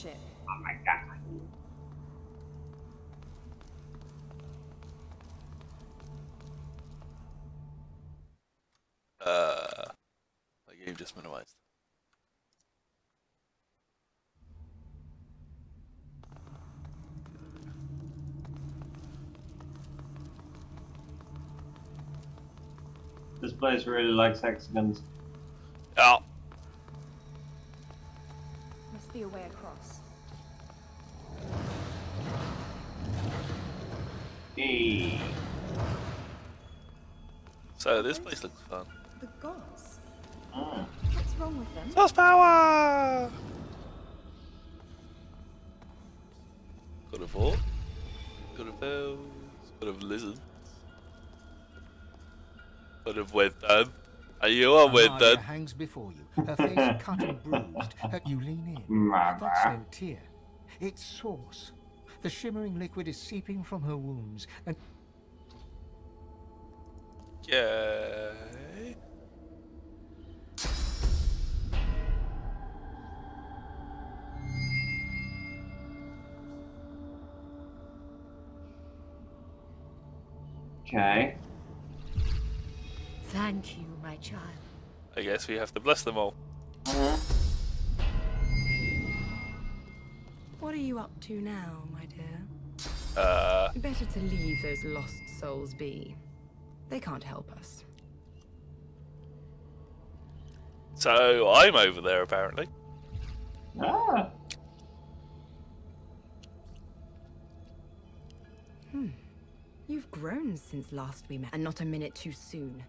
ship. Oh my god. My game just minimized. This place really likes hexagons. Yeah. Must be a way across. Hey. So this place looks fun. The gods. Mm. What's wrong with them? Source power! Could have fought. Could have failed. Could have listened. Could have went down. And you are went Amalia down. hangs before you, her face cut and bruised. You lean in. Mama. That's no tear. It's sauce. The shimmering liquid is seeping from her wounds, and Okay. Okay. Thank you, my child. I guess we have to bless them all. What are you up to now, my dear? Better to leave those lost souls be. They can't help us. So I'm over there apparently. Ah. You've grown since last we met, and not a minute too soon.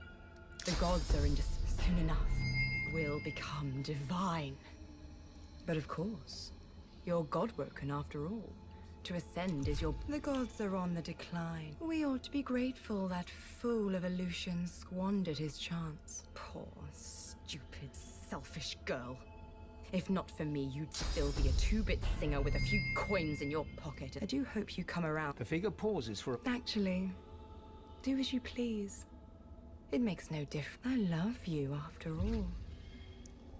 The gods are in soon enough. Will become divine. But of course, you're God-woken after all. To ascend is your... The gods are on the decline. We ought to be grateful that fool of Aleutian squandered his chance. Poor, stupid, selfish girl. If not for me, you'd still be a two-bit singer with a few coins in your pocket. I do hope you come around. the figure pauses for a... Actually, do as you please. It makes no difference. I love you, after all.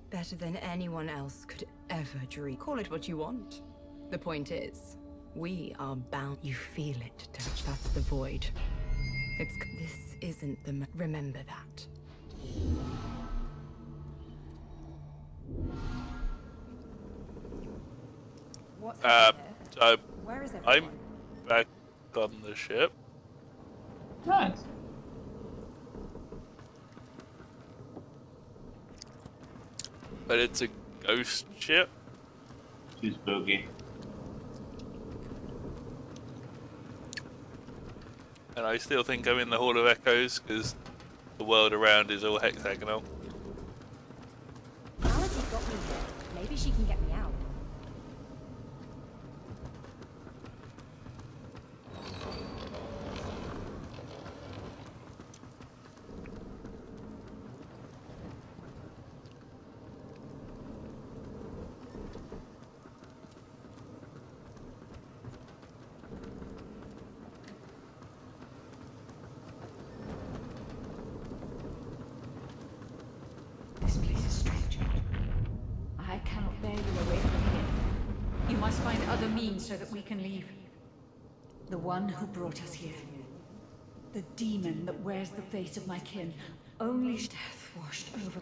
Better than anyone else could ever dream. Call it what you want. The point is, we are bound. You feel it, don't you? That's the void. This isn't the... Remember that. What's happening here? So Where is I'm everyone? back on the ship. Nice. But it's a ghost ship. Too spooky. And I still think I'm in the Hall of Echoes because the world around is all hexagonal. Malady got me here. Maybe she can get me out. This place is strange. I cannot bear you away from here. You must find other means so that we can leave. The one who brought us here. The demon that wears the face of my kin. Only death washed over.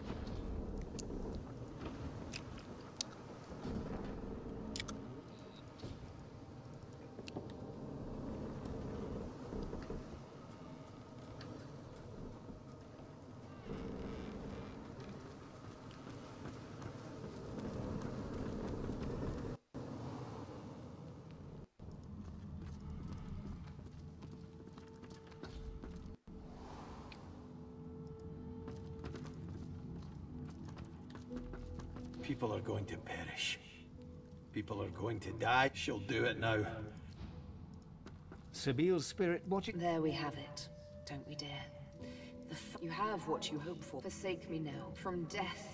People are going to perish. People are going to die. She'll do it now. Sabile's spirit watching... There we have it, don't we, dear? You have what you hope for. Forsake me now, from death.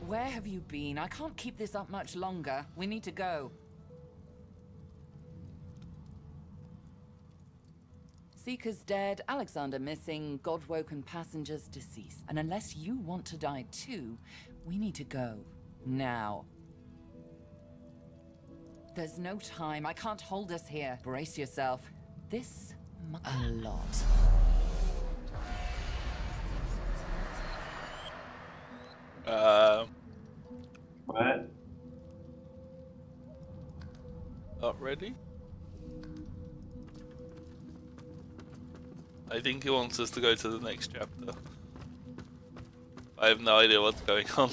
Where have you been? I can't keep this up much longer. We need to go. Seekers dead, Alexander missing, God-woken passengers deceased. And unless you want to die too, we need to go. Now. There's no time. I can't hold us here. Brace yourself. This... a lot. What? Not ready? I think he wants us to go to the next chapter. I have no idea what's going on.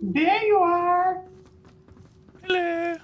There you are! Hello!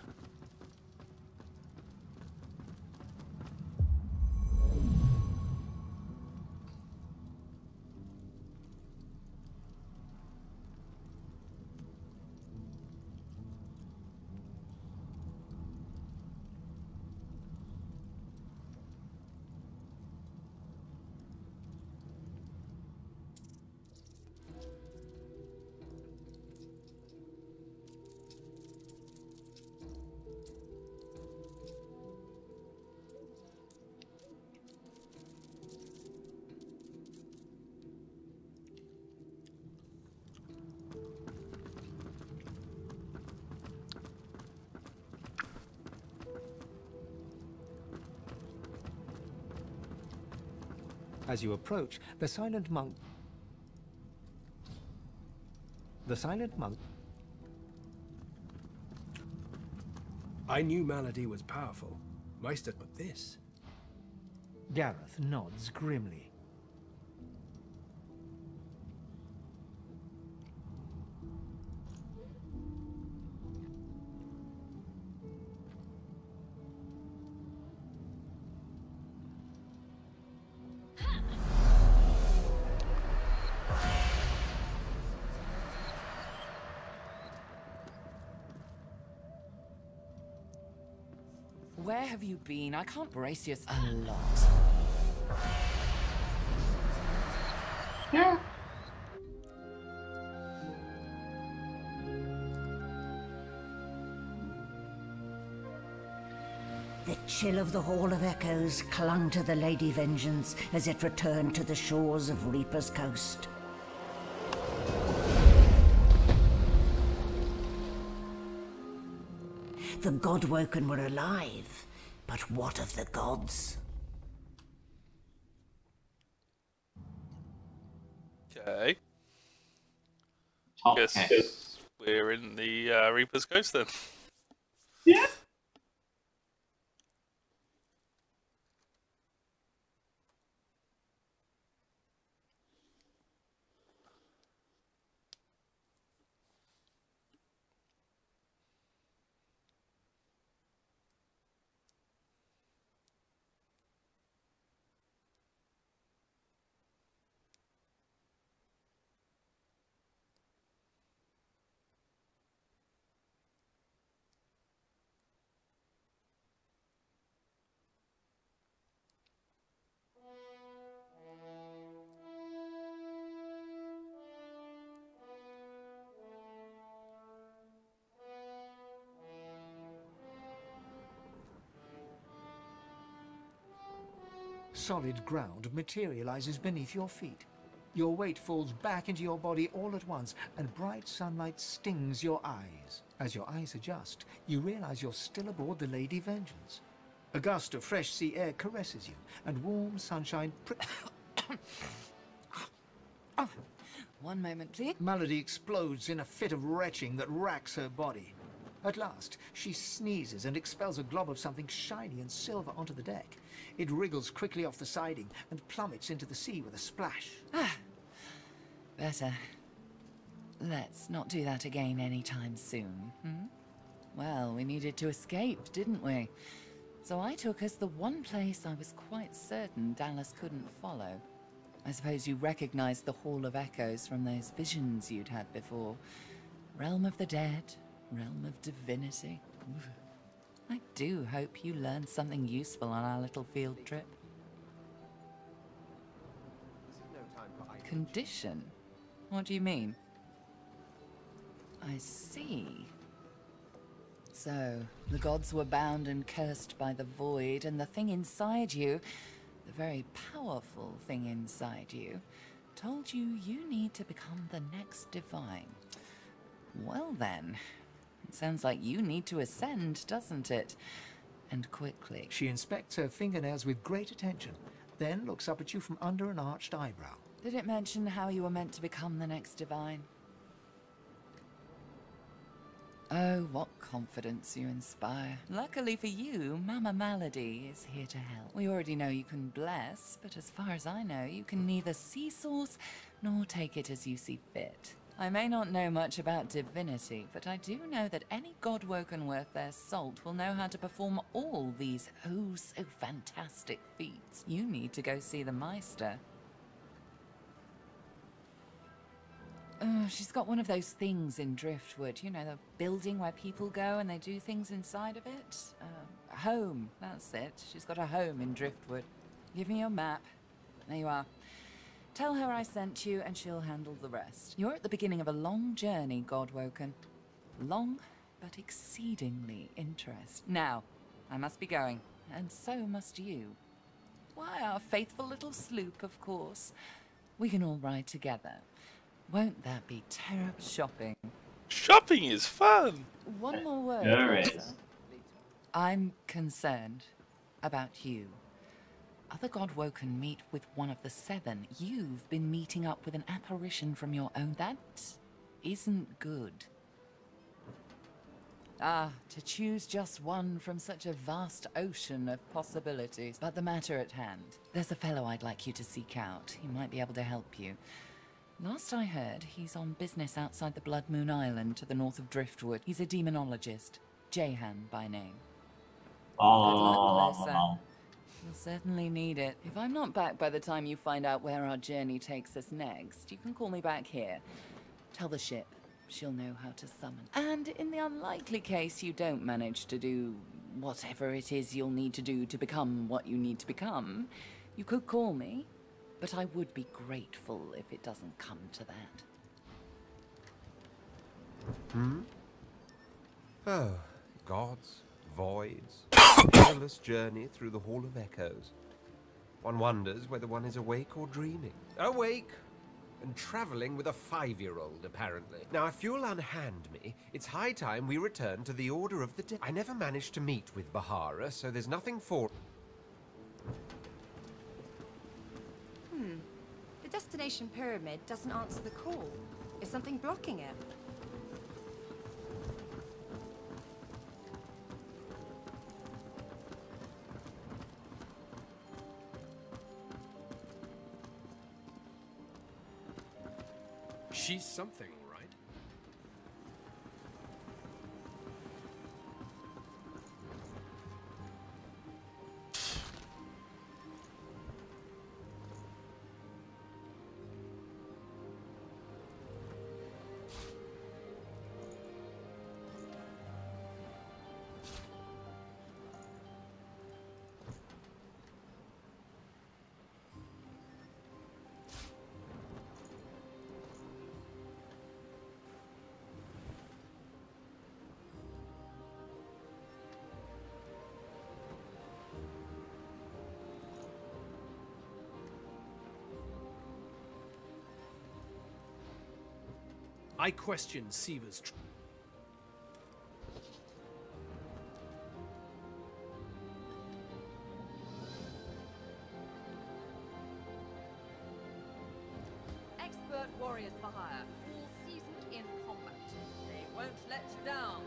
As you approach, the silent monk... I knew Malady was powerful. Meister, but this... Gareth nods grimly. Where have you been? I can't brace you a lot. Yeah. The chill of the Hall of Echoes clung to the Lady Vengeance as it returned to the shores of Reaper's Coast. The Godwoken were alive, but what of the gods? Okay. Top Guess 10. we're in the Reaper's Coast then. Yeah. Solid ground materializes beneath your feet. Your weight falls back into your body all at once, and bright sunlight stings your eyes. As your eyes adjust, you realize you're still aboard the Lady Vengeance. A gust of fresh sea air caresses you, and warm sunshine One moment, please. Malady explodes in a fit of retching that racks her body. At last, she sneezes and expels a glob of something shiny and silver onto the deck. It wriggles quickly off the siding and plummets into the sea with a splash. Better. Let's not do that again anytime soon, hmm? Well, we needed to escape, didn't we? So I took us the one place I was quite certain Dallas couldn't follow. I suppose you recognized the Hall of Echoes from those visions you'd had before. Realm of the dead, realm of divinity. I do hope you learned something useful on our little field trip. Condition? What do you mean? I see. So, the gods were bound and cursed by the void, and the thing inside you, the very powerful thing inside you, told you you need to become the next divine. Well then, it sounds like you need to ascend, doesn't it? And quickly. She inspects her fingernails with great attention, then looks up at you from under an arched eyebrow. Did it mention how you were meant to become the next divine? Oh, what confidence you inspire. Luckily for you, Mama Malady is here to help. We already know you can bless, but as far as I know, you can neither see source nor take it as you see fit. I may not know much about divinity, but I do know that any god-woken worth their salt will know how to perform all these so fantastic feats. You need to go see the Meister. She's got one of those things in Driftwood, you know, the building where people go and they do things inside of it? A home, that's it. She's got a home in Driftwood. Give me your map. There you are. Tell her I sent you and she'll handle the rest. You're at the beginning of a long journey, Godwoken. Long, but exceedingly interesting. Now, I must be going, and so must you. Why, our faithful little sloop, of course. We can all ride together. Won't that be terrible? Shopping. Shopping is fun! One more word. There is. I'm concerned about you. Other Godwoken meet with one of the seven. You've been meeting up with an apparition from your own. That isn't good. To choose just one from such a vast ocean of possibilities. But the matter at hand. There's a fellow I'd like you to seek out. He might be able to help you. Last I heard, he's on business outside the Blood Moon Island to the north of Driftwood. He's a demonologist. Jahan by name. Good luck, closer. You'll certainly need it. If I'm not back by the time you find out where our journey takes us next, you can call me back here. Tell the ship. She'll know how to summon. And in the unlikely case you don't manage to do whatever it is you'll need to do to become what you need to become, you could call me, but I would be grateful if it doesn't come to that. Oh, gods, voids, perilous journey through the Hall of Echoes. One wonders whether one is awake or dreaming. Awake! And travelling with a 5-year-old, apparently. Now, if you'll unhand me, it's high time we return to the Order of the Day. I never managed to meet with Bahara, so there's nothing for... The destination pyramid doesn't answer the call. Is something blocking it? She's something, right? I question Siva's Expert warriors for hire, all seasoned in combat. They won't let you down.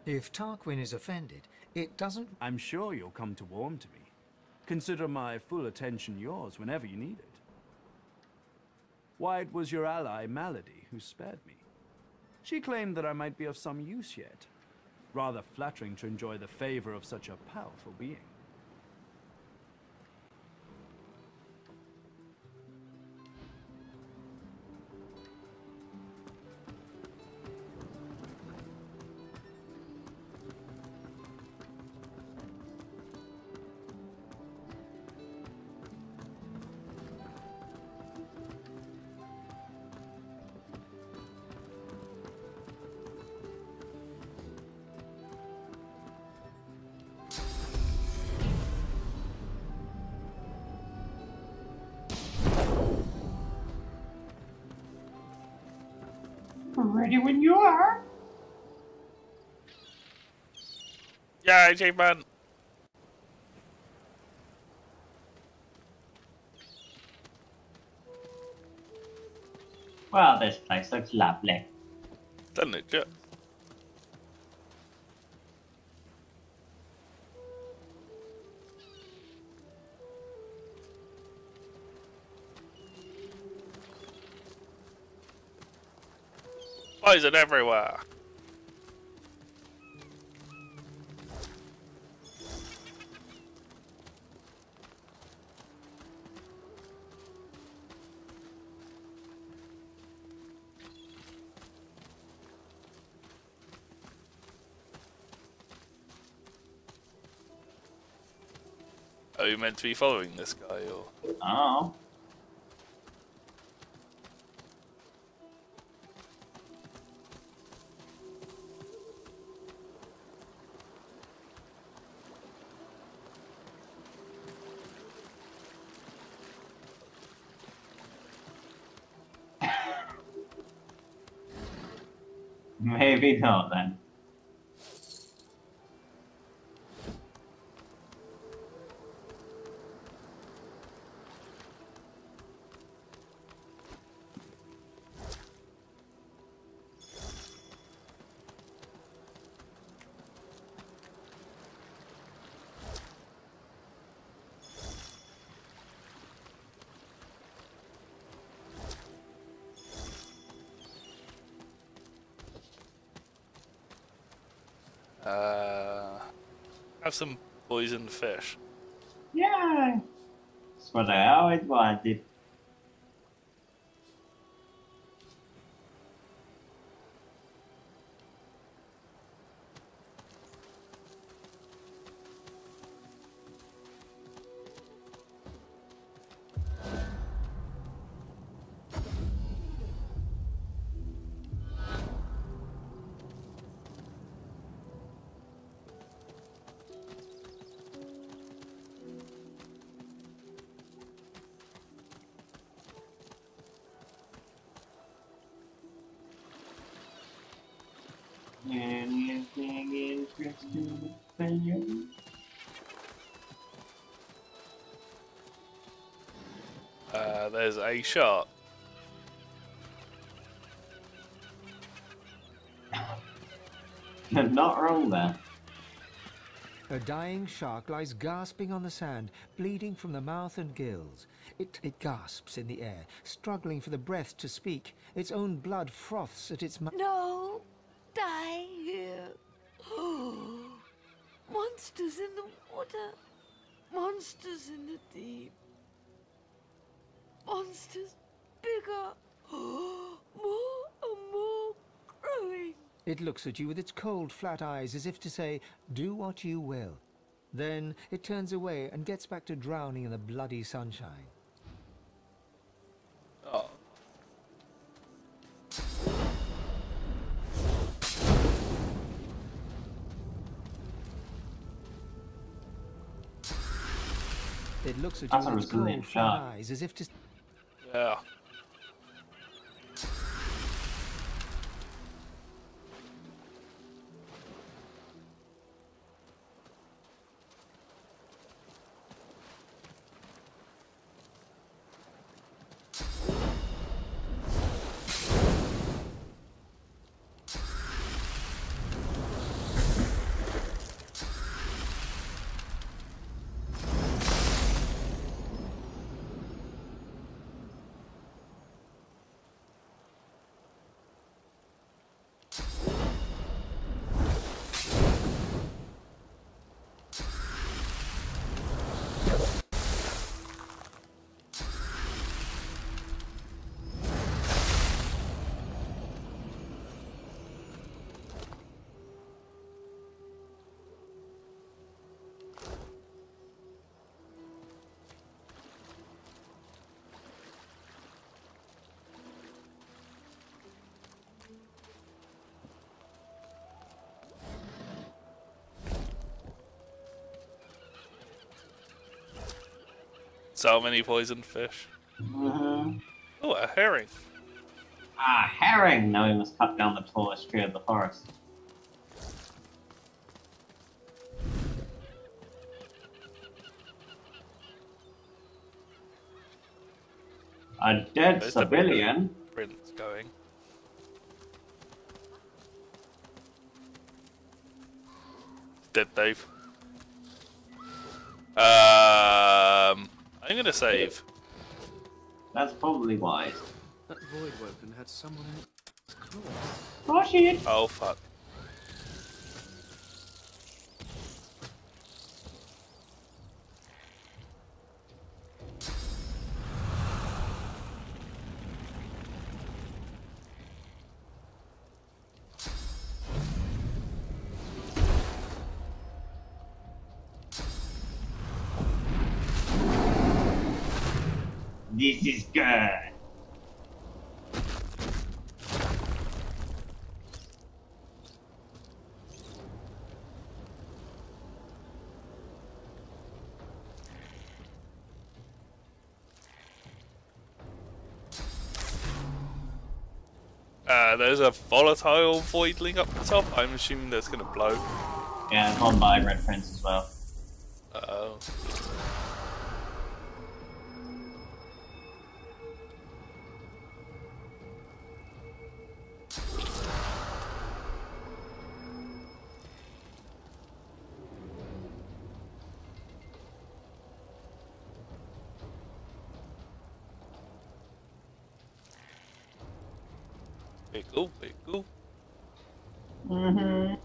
If Tarquin is offended, it doesn't... I'm sure you'll come to warm to me. Consider my full attention yours whenever you need it. Why, it was your ally, Malady, who spared me. She claimed that I might be of some use yet. Rather flattering to enjoy the favor of such a powerful being. Ready when you are. Yeah, J-Man. Well, this place looks lovely. Doesn't it, Jack? Poison everywhere. Are you meant to be following this guy, or? Oh. Maybe not then. Have some poisoned fish. Yeah, that's what I always wanted. Anything interesting for you? There's a shark. Not wrong there. A dying shark lies gasping on the sand, bleeding from the mouth and gills. It gasps in the air, struggling for the breath to speak. Its own blood froths at its mouth. No! Die here! Monsters in the water! Monsters in the deep! Monsters bigger! More and more growing! It looks at you with its cold, flat eyes as if to say, do what you will. Then it turns away and gets back to drowning in the bloody sunshine. Oh. It looks at That's you a with its resilient cold, flat shark. eyes as if to... Yeah. So many poisoned fish. Mm-hmm. Oh, a herring. Ah, herring! Now we must cut down the tallest tree of the forest. A dead Where's civilian? the prince going? Dead, Dave. I'm gonna save. That's probably wise. That void woken had someone in its claws. Oh shit! Oh fuck. This is good. There's a volatile voidling up the top. I'm assuming that's gonna blow. Yeah, it's on by Red Prince as well. Uh-oh. Wiggle, wiggle. Mm-hmm.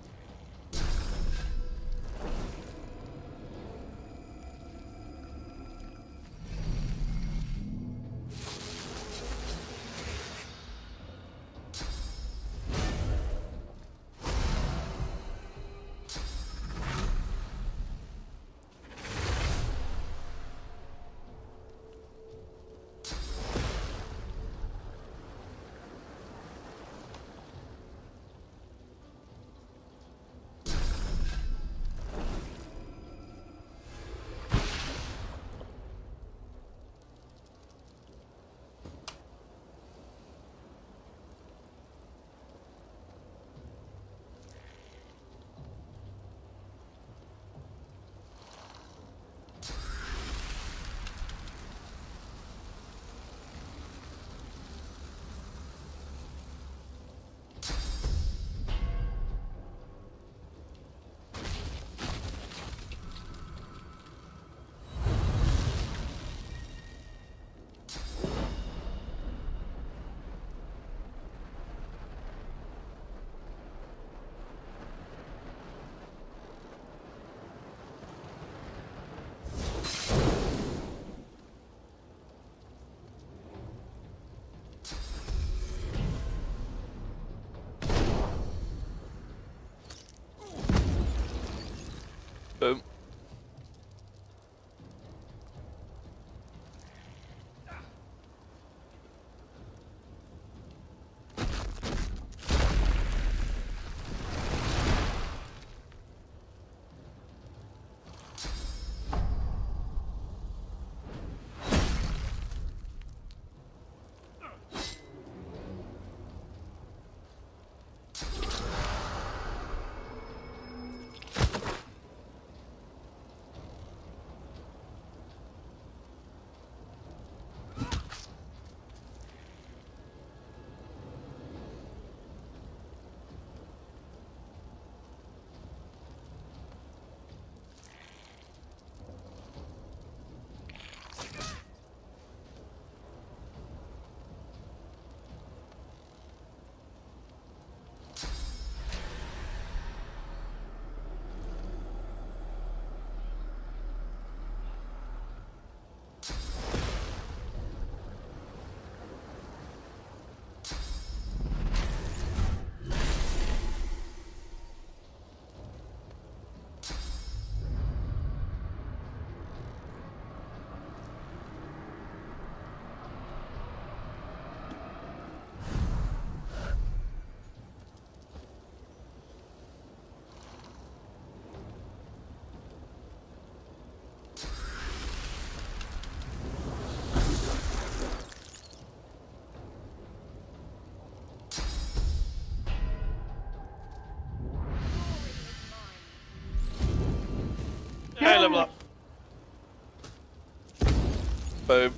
Boom.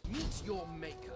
Meet your maker.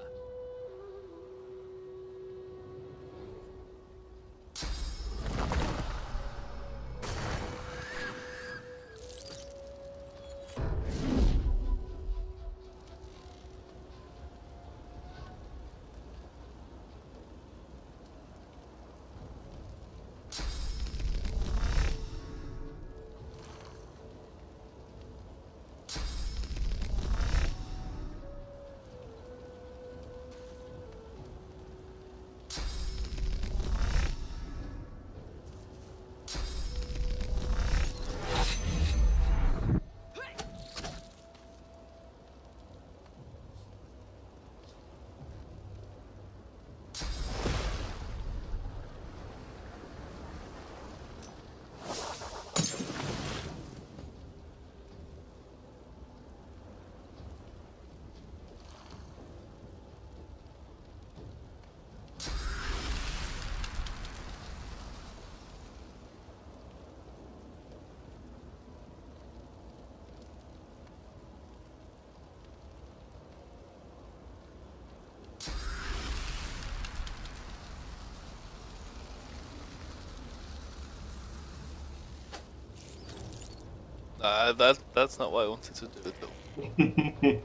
That's not what I wanted to do at all.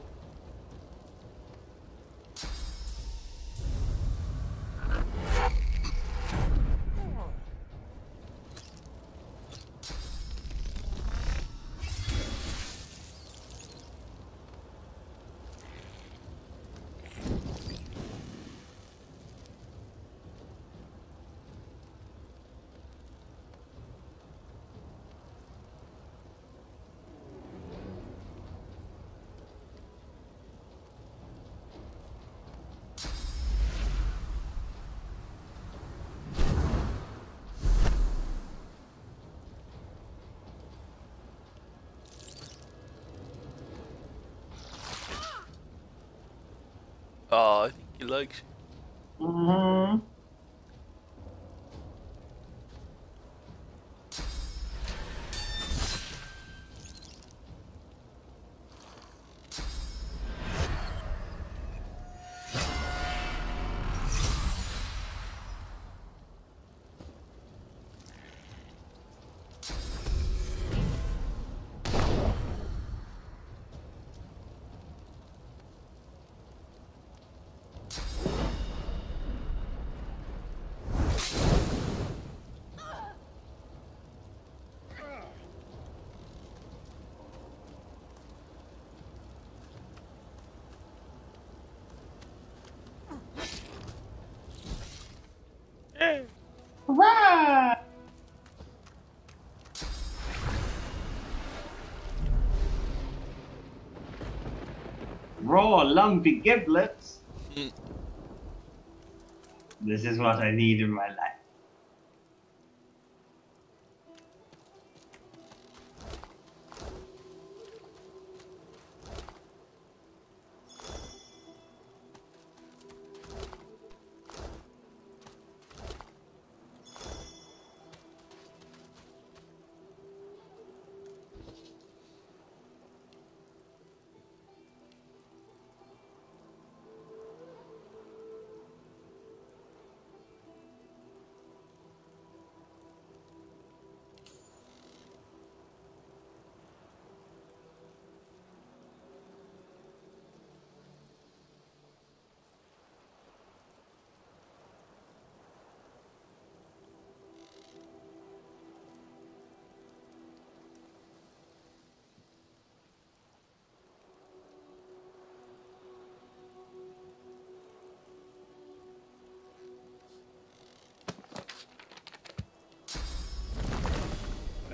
Oh, I think he likes you. Mm-hmm. Hurrah! Raw, lumpy giblets. This is what I need in my life.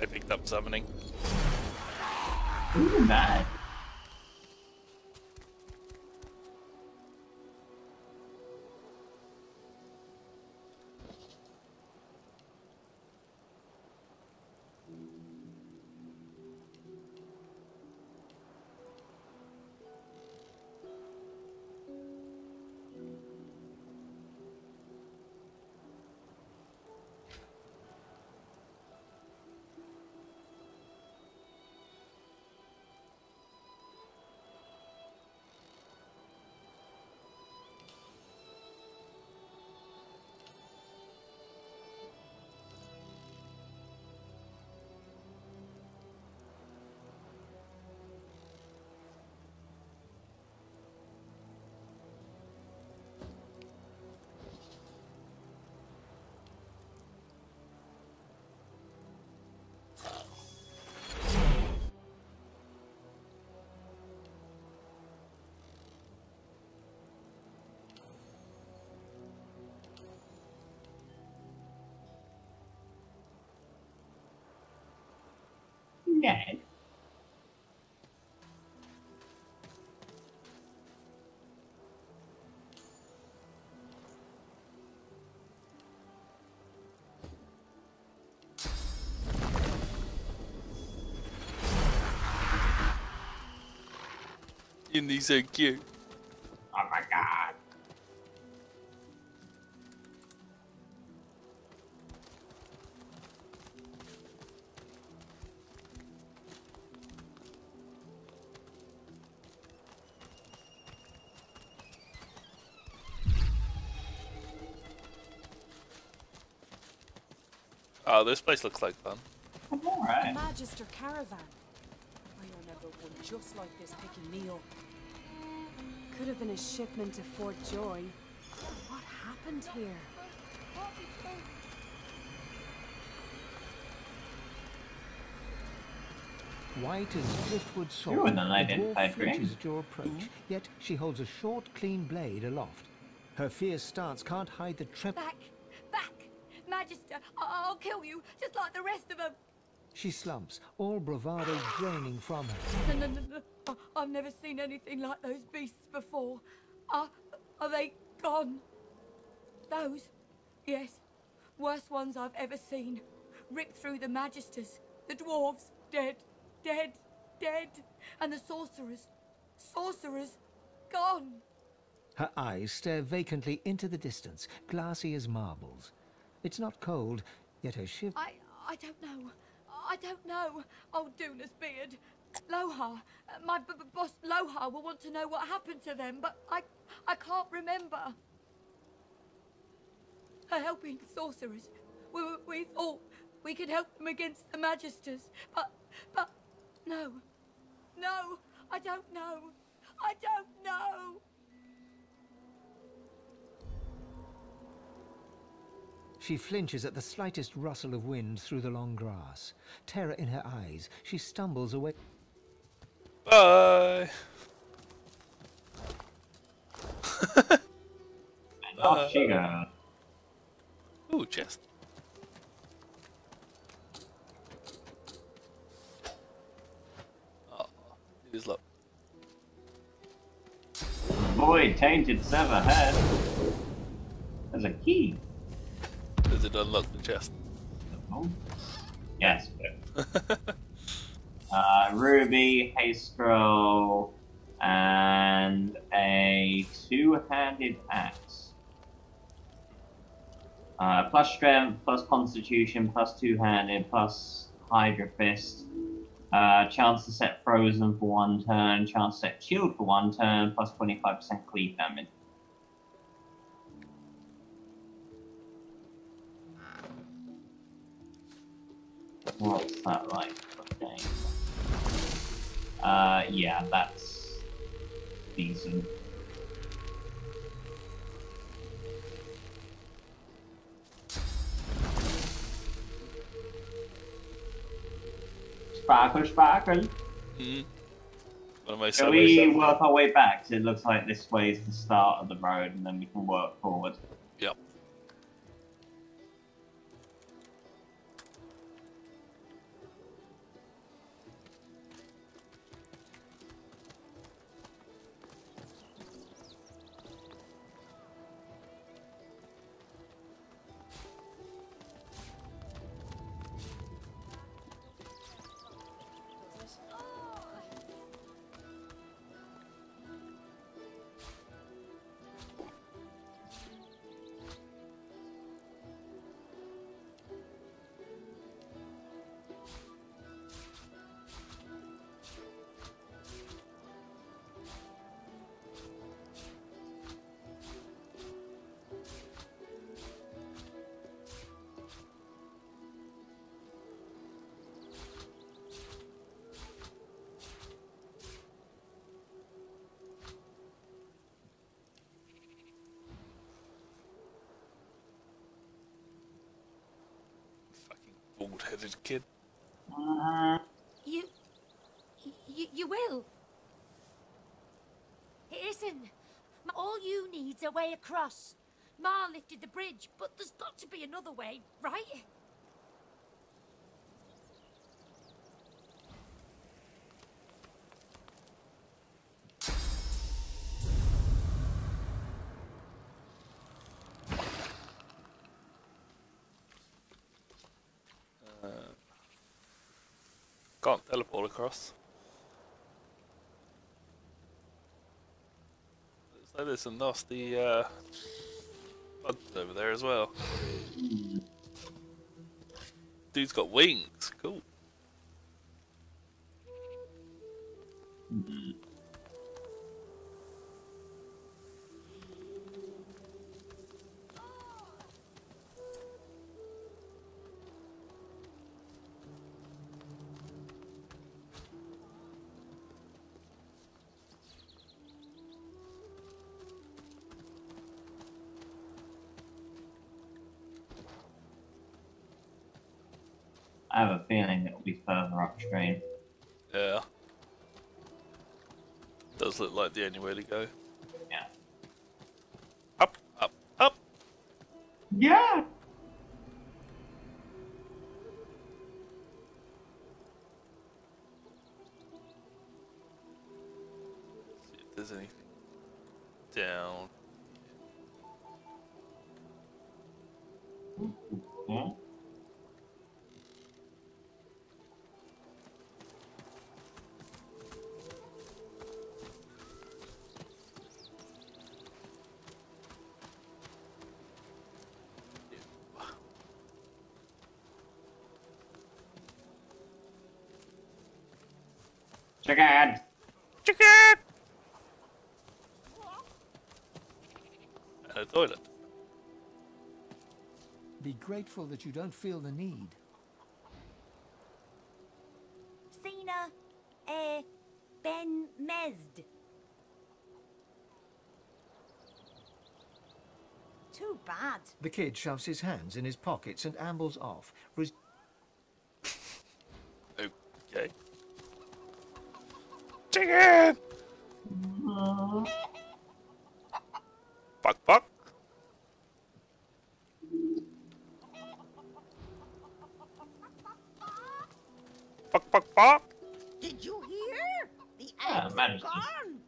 I picked up summoning. Ooh, nice. Isn't he so cute? Oh my god. Oh, this place looks like fun. Alright. Magister caravan. I remember one just like this picking me up. Could have been a shipment to Fort Joy. What happened here? White as driftwood salt, You're an the unidentified dwarf flinches ring. at your approach, yet she holds a short, clean blade aloft. Her fierce stance can't hide the Back! Back! Magister, I'll kill you, just like the rest of them! She slumps, all bravado draining from her. No. I've never seen anything like those beasts before. Are they gone? Those? Yes. Worst ones I've ever seen. Ripped through the Magisters. The dwarves, dead. Dead. Dead. And the sorcerers. Sorcerers, gone. Her eyes stare vacantly into the distance, glassy as marbles. It's not cold, yet her shiver... I don't know. I don't know. Oh, Duna's beard. Lohar. My boss Lohar will want to know what happened to them, but I can't remember. Her helping sorcerers. We thought we could help them against the Magisters, but no. No, I don't know. I don't know. She flinches at the slightest rustle of wind through the long grass. Terror in her eyes, she stumbles away. Bye! And off she goes. Ooh, chest. Oh, it is locked. Boy, tainted sever head. There's a key. Does it unlock the chest? Oh. Yes. Ruby, haste scroll, and a two-handed axe. Plus strength, plus constitution, plus two-handed, plus Hydra fist. Chance to set frozen for 1 turn, chance to set shield for 1 turn, plus 25% cleave damage. What's that like? Okay. Yeah, that's decent. Sparkle, sparkle. Mm-hmm. One of my Shall we work our way back? 'Cause it looks like this way is the start of the road, and then we can work forward. Yep. Bald-headed kid. You will. Listen, all you need's a way across. Ma lifted the bridge, but there's got to be another way, right? Can't teleport across. Oh, there's some nasty bugs over there as well. Dude's got wings. Cool. I have a feeling it'll be further upstream. Yeah. Does look like the only way to go. Yeah. Up, up, up! Yeah! See if there's anything down. Hmm? Chicken! Chicken! And a toilet. Be grateful that you don't feel the need. Sina, Ben Mesd. Too bad. The kid shoves his hands in his pockets and ambles off. Okay. Chicken! Buck, buck. Buck, buck, buck. Did you hear? The Ah, eggs are managed. gone.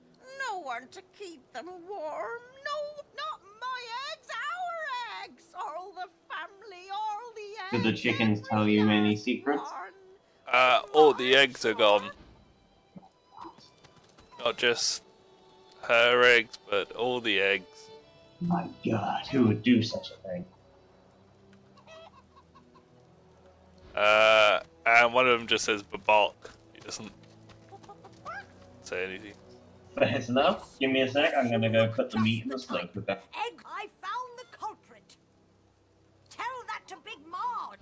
No one to keep them warm. No, not my eggs. Our eggs. All the family. All the eggs. Did the chickens tell you many secrets? All the eggs are gone. Not just her eggs, but all the eggs. My God, who would do such a thing? And one of them just says babak. He doesn't say anything. Fair enough. Give me a sec, I'm gonna go put the meat in the slow cooker. Egg, I found the culprit. Tell that to Big Maud.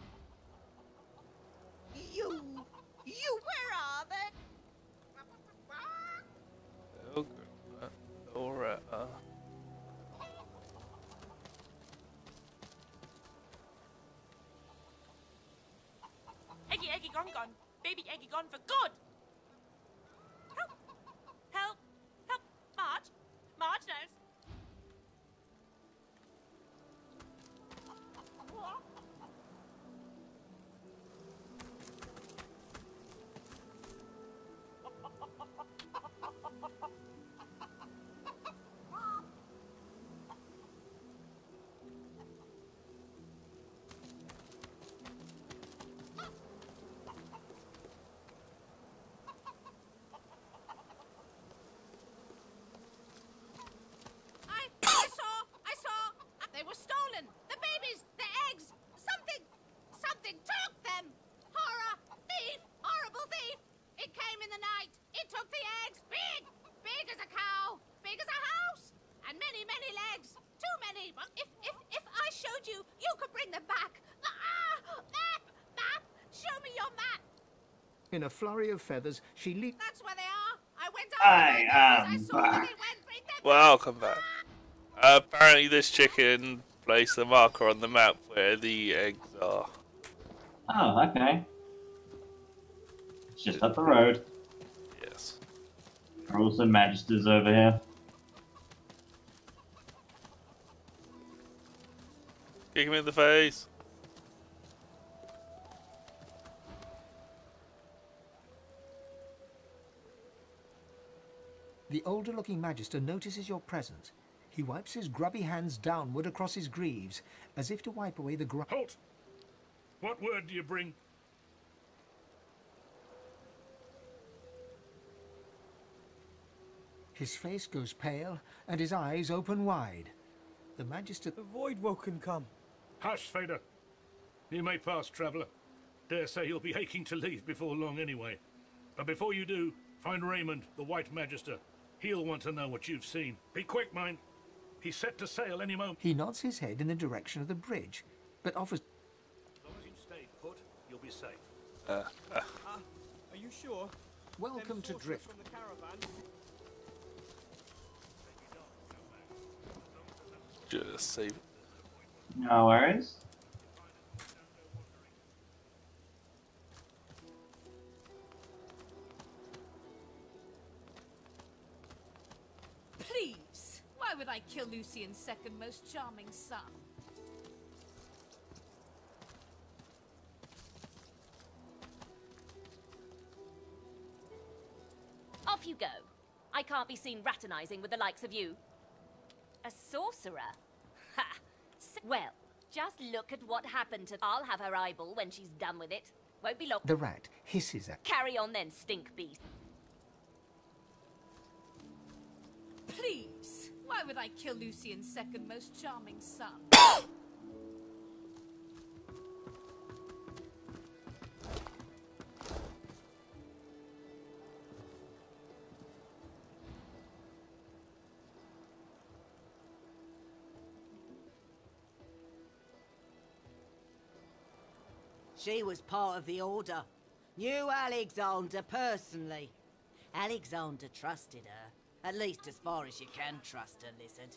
You, where are they? Oh, alright. Eggy, Eggy, gone, gone. Baby Eggy gone for good. Help! Help! Help! Marge! Marge knows. I saw. They were stolen. The babies, the eggs. Something took them. Horror, thief, horrible thief. It came in the night. It took the eggs. Big as a cow, big as a house, and many legs. Too many. If I showed you, you could bring them back. Map. Show me your map. In a flurry of feathers, she leaped. That's where they are. I went I am back. Well, I'll come back. Apparently this chicken placed a marker on the map where the eggs are. Oh, okay. It's just up the road. Yes. Rules and Magisters over here. Kick him in the face. The older-looking Magister notices your presence. He wipes his grubby hands downward across his greaves, as if to wipe away the grub. Halt! What word do you bring? His face goes pale, and his eyes open wide. The Magister... The Void Woken come. Hush, Vader. You may pass, traveller. Dare say you'll be aching to leave before long anyway. But before you do, find Raymond, the White Magister. He'll want to know what you've seen. Be quick, mind. He's set to sail any moment. He nods his head in the direction of the bridge, but offers... As long as you stay put, you'll be safe. Are you sure? Welcome to Drift. From the caravan. Just save it. No worries. Please! Why would I kill Lucian's second most charming son? Off you go. I can't be seen raternizing with the likes of you. A sorcerer? Ha! Well, just look at what happened to... I'll have her eyeball when she's done with it. Won't be long. The rat hisses at... Carry on then, stink beast. Please! Why would I kill Lucian's second most charming son? She was part of the Order. Knew Alexander personally. Alexander trusted her. At least as far as you can trust a lizard.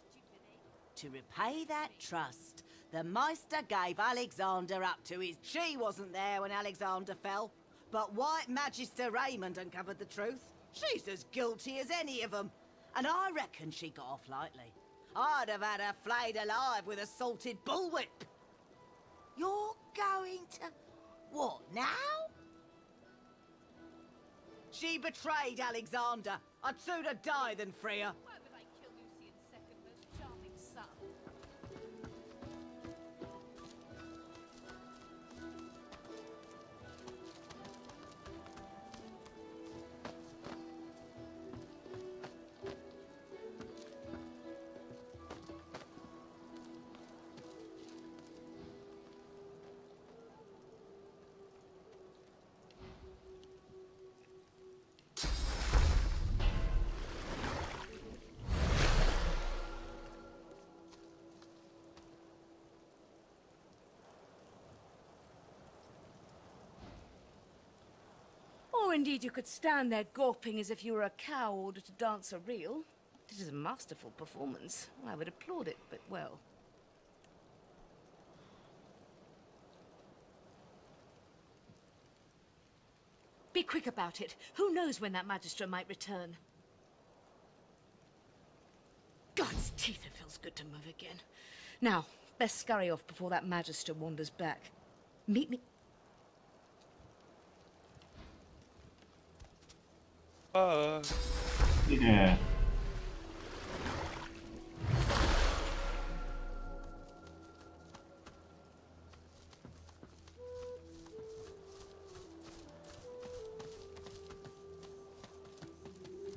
To repay that trust, the Meister gave Alexander up to his... She wasn't there when Alexander fell, but White Magister Raymond uncovered the truth. She's as guilty as any of them, and I reckon she got off lightly. I'd have had her flayed alive with a salted bullwhip. You're going to... What, now? She betrayed Alexander. I'd sooner die than free her. Why would I kill Lucian's second most charming son? Or indeed you could stand there gawping as if you were a cow ordered to dance a reel. This is a masterful performance. I would applaud it, but well. Be quick about it. Who knows when that Magister might return? God's teeth, it feels good to move again. Now, best scurry off before that Magister wanders back. Meet me... Yeah.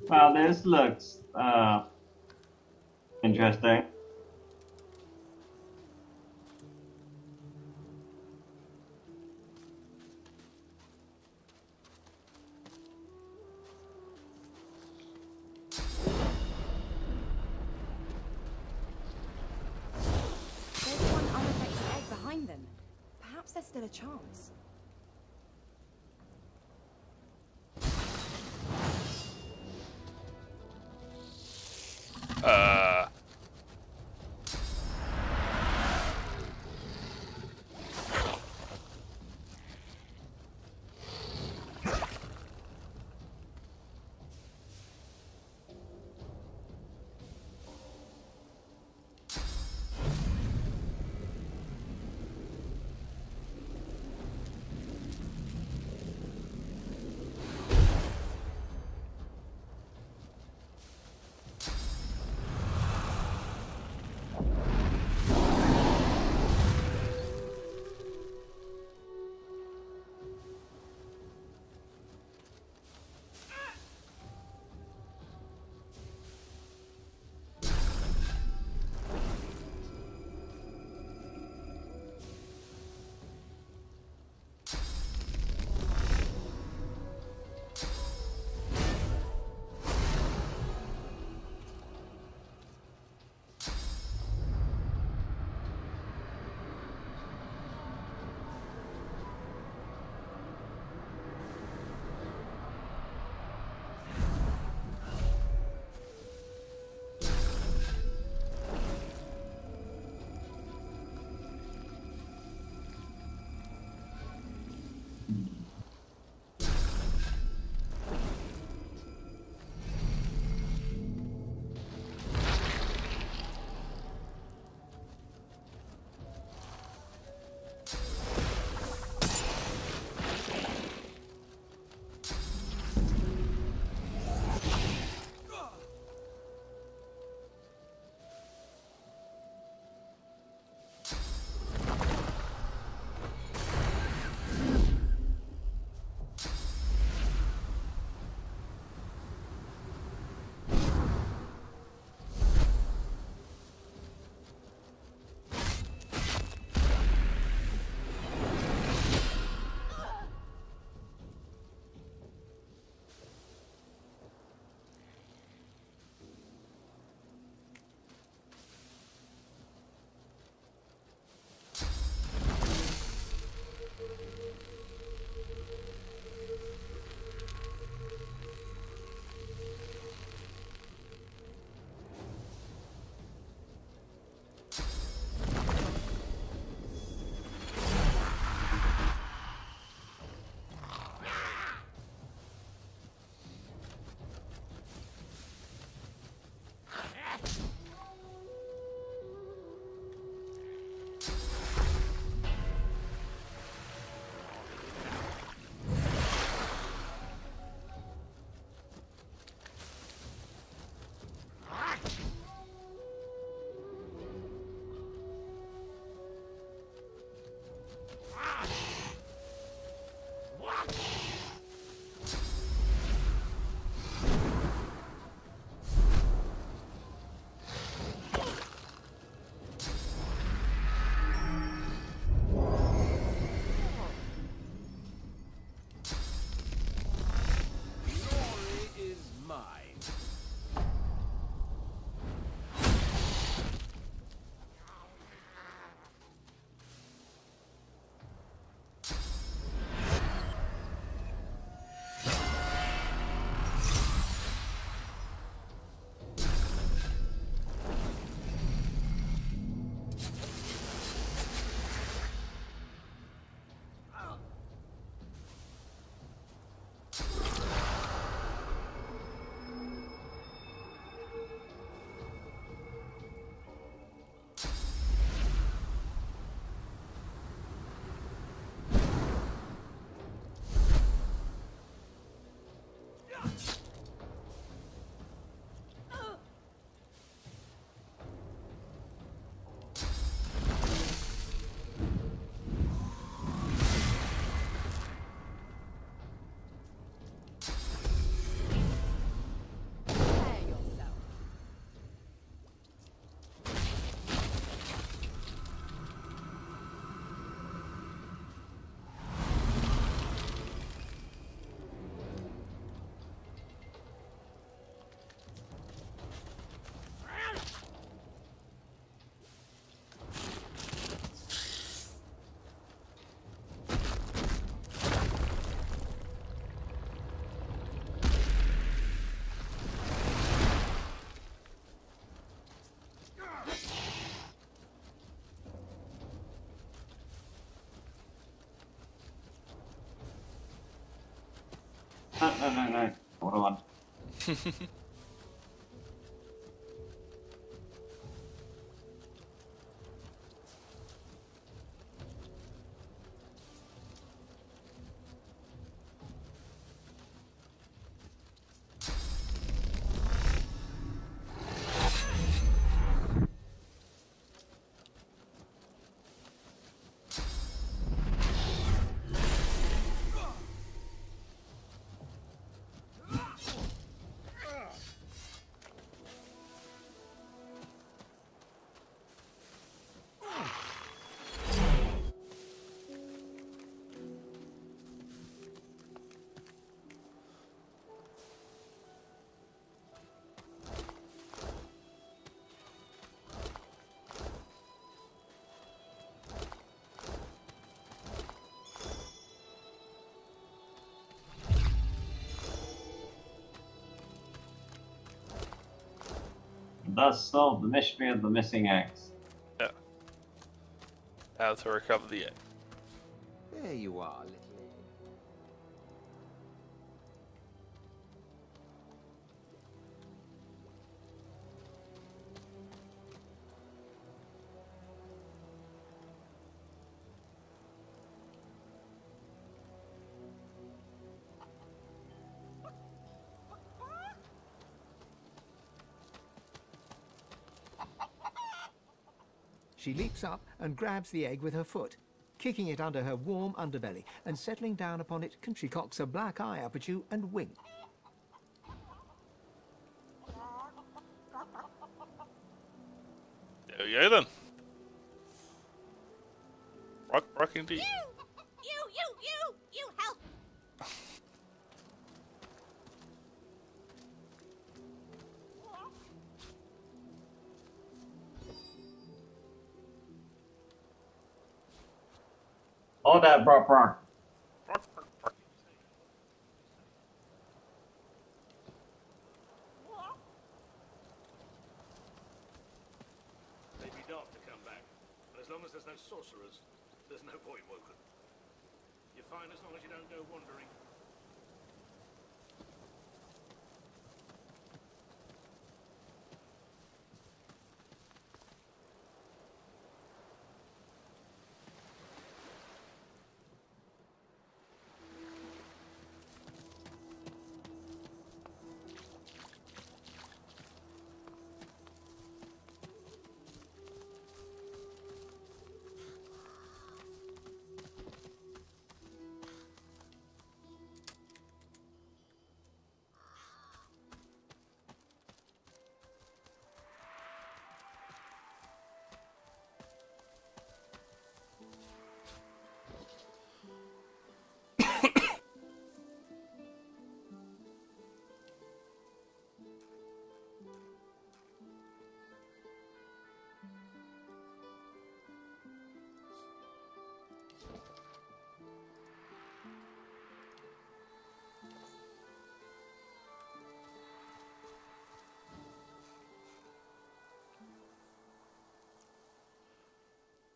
Well, this looks interesting. Perhaps there's still a chance. No. What do I want? Thus solve the mystery of the missing eggs. Yeah. How to recover the egg. There you are, little egg. She leaps up and grabs the egg with her foot, kicking it under her warm underbelly, and settling down upon it, she cocks a black eye up at you and winks. There we go then. Rock indeed. You help! All that rock. They'd be daft to come back, but as long as there's no sorcerers, there's no point woken. You're fine as long as you don't go wandering.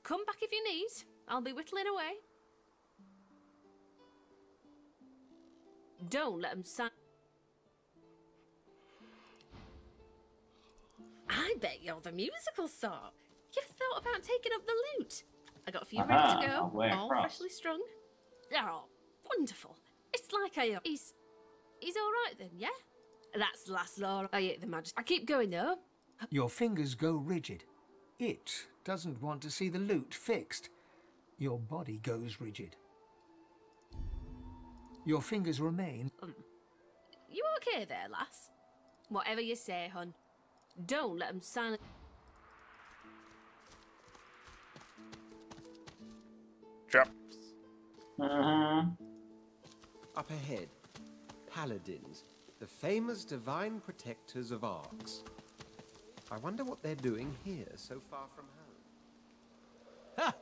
Come back if you need. I'll be whittling away. Don't let them sign. I bet you're the musical sort. You've thought about taking up the lute. I got a few ready to go, all freshly strung. Oh, wonderful. It's like He's all right then, yeah? That's last law. I hate the magic. I keep going though. Your fingers go rigid. It doesn't want to see the lute fixed. Your body goes rigid. Your fingers remain. You okay there, lass? Whatever you say, hun. Don't let them silence. Traps. Up ahead, paladins, the famous divine protectors of arcs. I wonder what they're doing here so far from home. Ha!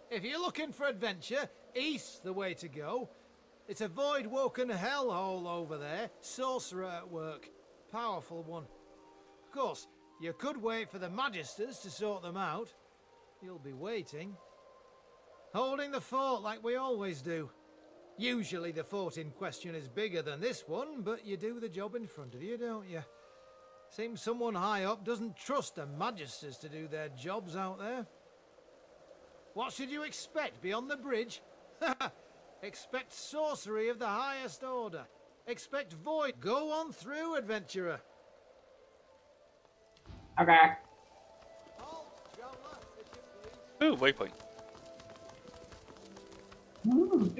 If you're looking for adventure, east's the way to go. It's a void-woken hellhole over there. Sorcerer at work. Powerful one. Of course, you could wait for the Magisters to sort them out. You'll be waiting. Holding the fort like we always do. Usually the fort in question is bigger than this one, but you do the job in front of you, don't you? Seems someone high up doesn't trust the magisters to do their jobs out there. What should you expect beyond the bridge? Expect sorcery of the highest order. Expect void. Go on through, adventurer. Okay. Ooh, waypoint. Ooh.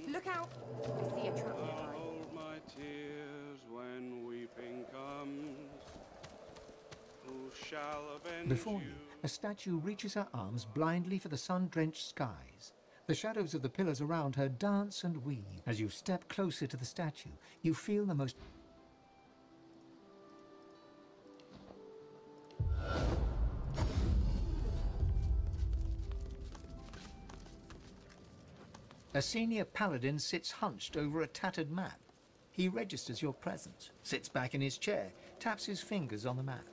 Look out! I see a trap nearby. Hold my tears when weeping comes. Who shall avenge Before you, a statue reaches her arms blindly for the sun-drenched skies. The shadows of the pillars around her dance and weave. As you step closer to the statue, you feel the most... A senior paladin sits hunched over a tattered map. He registers your presence, sits back in his chair, taps his fingers on the map.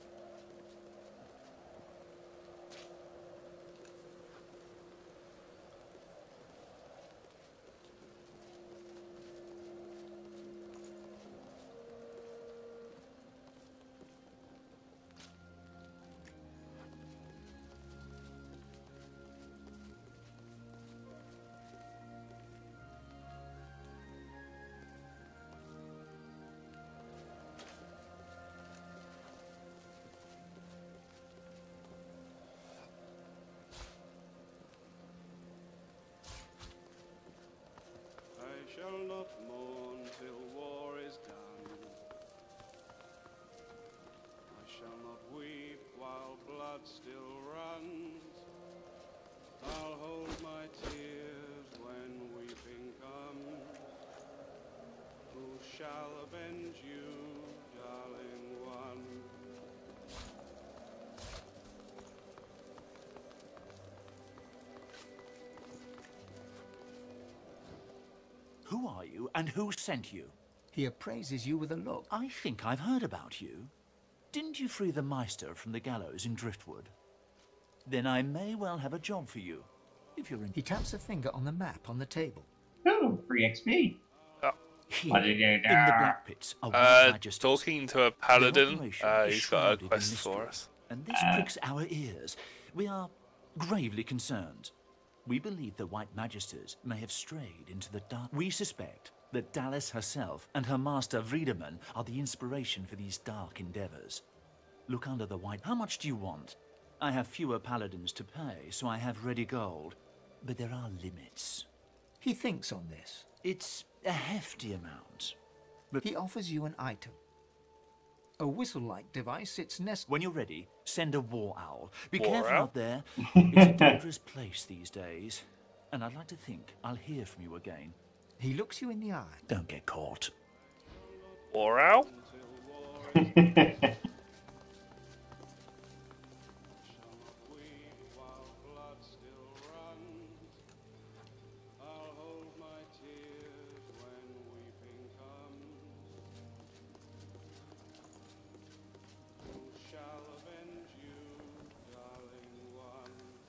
I shall not mourn till war is done. I shall not weep while blood still runs. I'll hold my tears when weeping comes. Who shall avenge you, darling one? Who are you, and who sent you? He appraises you with a look. I think I've heard about you. Didn't you free the Meister from the gallows in Driftwood? Then I may well have a job for you, if you're in... He taps a finger on the map on the table. Oh, free XP. Here, in the Black Pits, a White Magister. Talking to a paladin, he's got a quest for us. And this pricks our ears. We are gravely concerned. We believe the White Magisters may have strayed into the dark. We suspect that Dallas herself and her master Vriedemann are the inspiration for these dark endeavors. Look under the white... How much do you want? I have fewer paladins to pay, so I have ready gold. But there are limits. He thinks on this. It's a hefty amount. But he offers you an item. A whistle-like device sits nestled... When you're ready, send a war owl. Be War careful owl? out there. It's a dangerous place these days. And I'd like to think I'll hear from you again. He looks you in the eye. Don't get caught. War owl?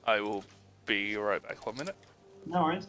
I will be right back. 1 minute. No worries.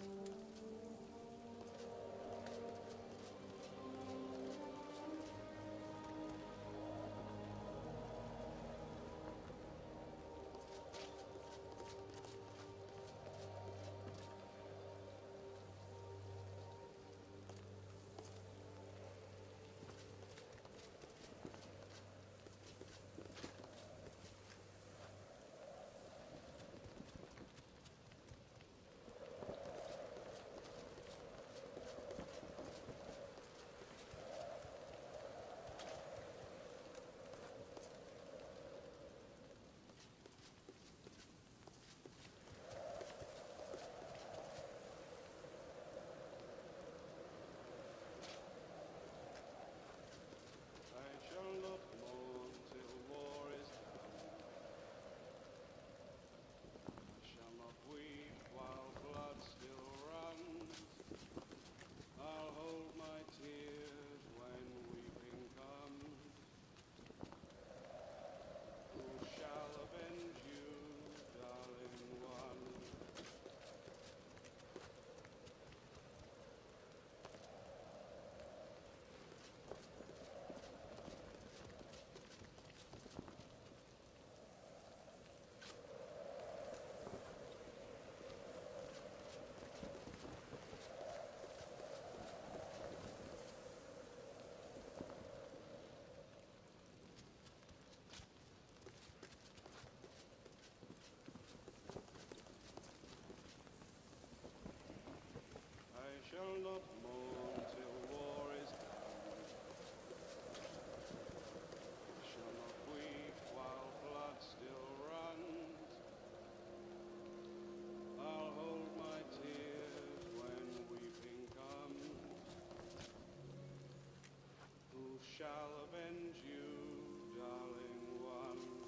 shall not mourn till war is done. Shall not weep while blood still runs. I'll hold my tears when weeping comes. Who shall avenge you, darling one?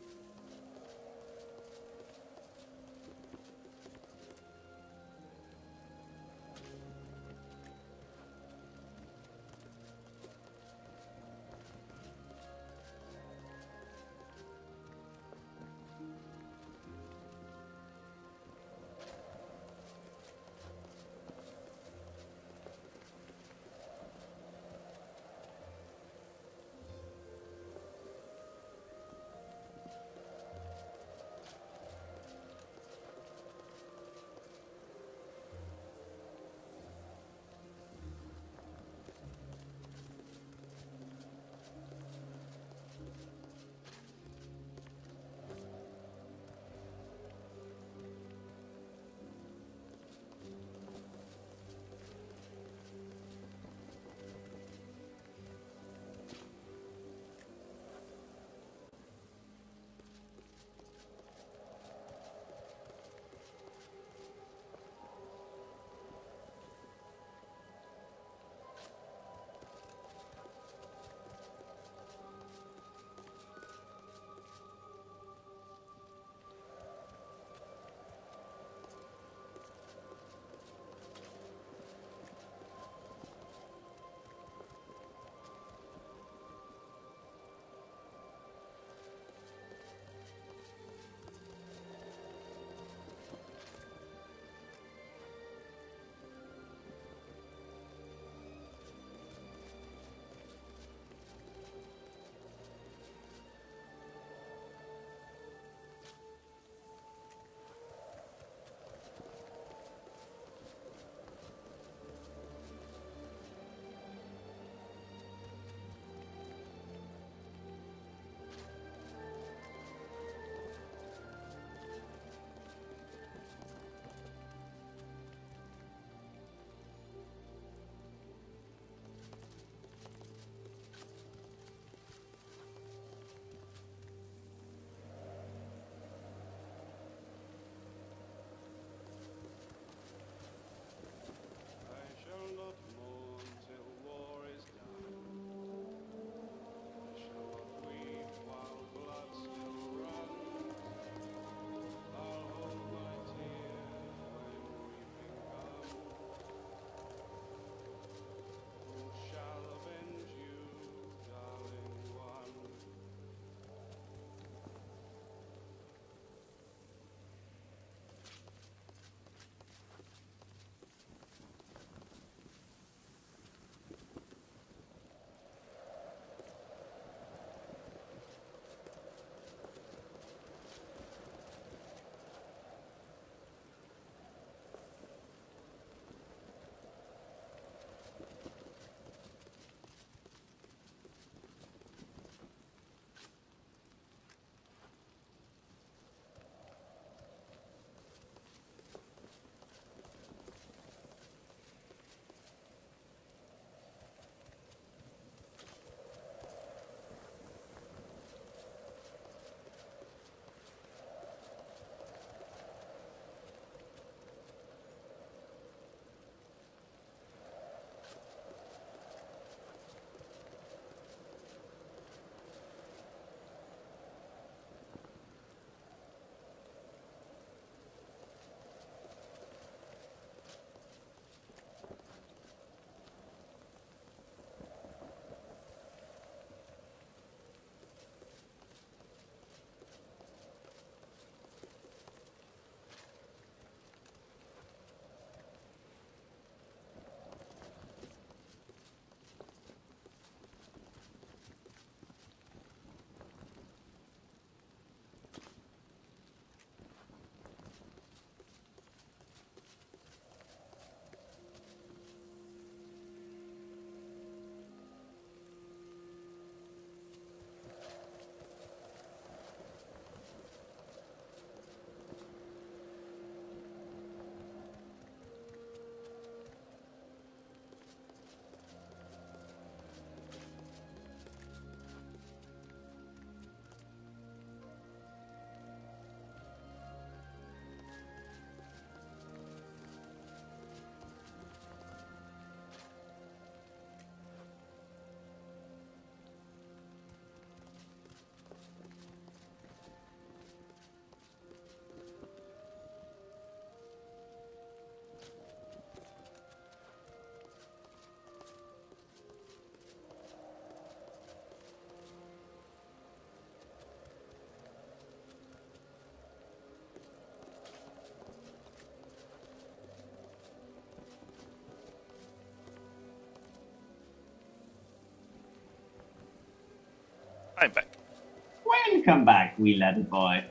Welcome back, wee laddie boy.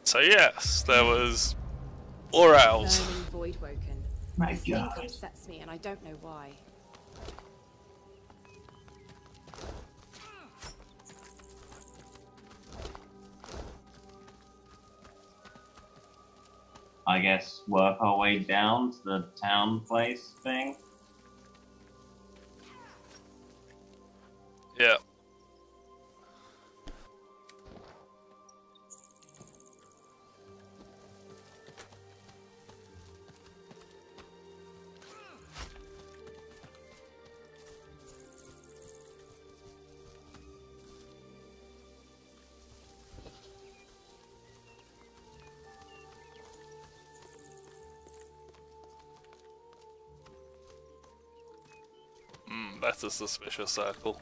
So yes, there was more owls. Burning void woken. My The stink God. upsets me, and I don't know why. I guess work our way down to the town place thing. Yeah. That's a suspicious circle.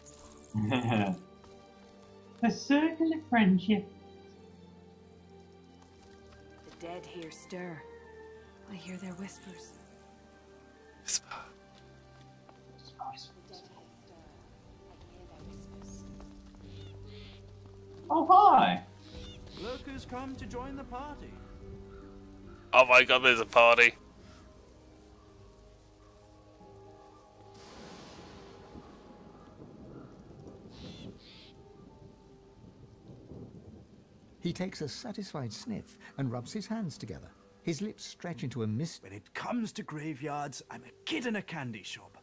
A circle of friendship. The dead here stir. I hear their whispers. Oh, hi! Look who's come to join the party. Oh my god, there's a party. He takes a satisfied sniff and rubs his hands together. His lips stretch into a mist. When it comes to graveyards, I'm a kid in a candy shop.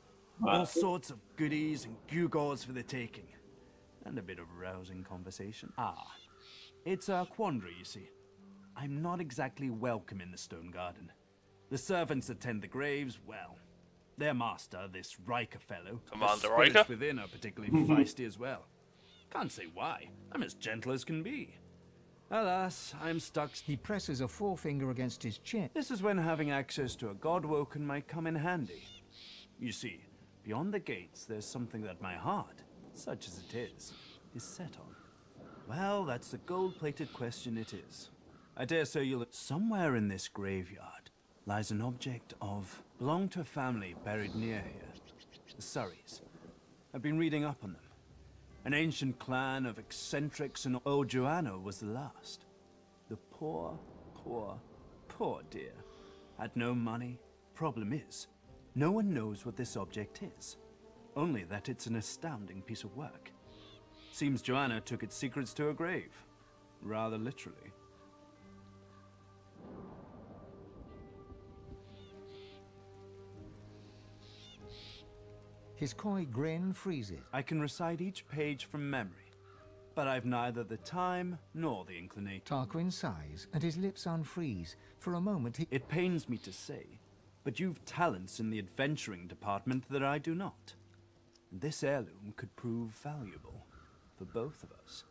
All sorts of goodies and gewgaws for the taking. And a bit of rousing conversation. It's a quandary, you see. I'm not exactly welcome in the Stone Garden. The servants that tend the graves, well, their master, this Riker fellow, Commander the Riker? spirits within are particularly feisty as well. Can't say why. I'm as gentle as can be. Alas, I'm stuck. He presses a forefinger against his chin. This is when having access to a god-woken might come in handy. You see, beyond the gates, there's something that my heart, such as it is set on. Well, that's the gold-plated question it is. I dare say you'll... Somewhere in this graveyard lies an object of... belonged to a family buried near here. The Surreys. I've been reading up on them. An ancient clan of eccentrics, and old Joanna was the last. The poor dear. Had no money. Problem is, no one knows what this object is. Only that it's an astounding piece of work. Seems Joanna took its secrets to her grave. Rather literally. His coy grin freezes. I can recite each page from memory, but I've neither the time nor the inclination. Tarquin sighs, and his lips unfreeze. For a moment he... It pains me to say, but you've talents in the adventuring department that I do not. This heirloom could prove valuable for both of us.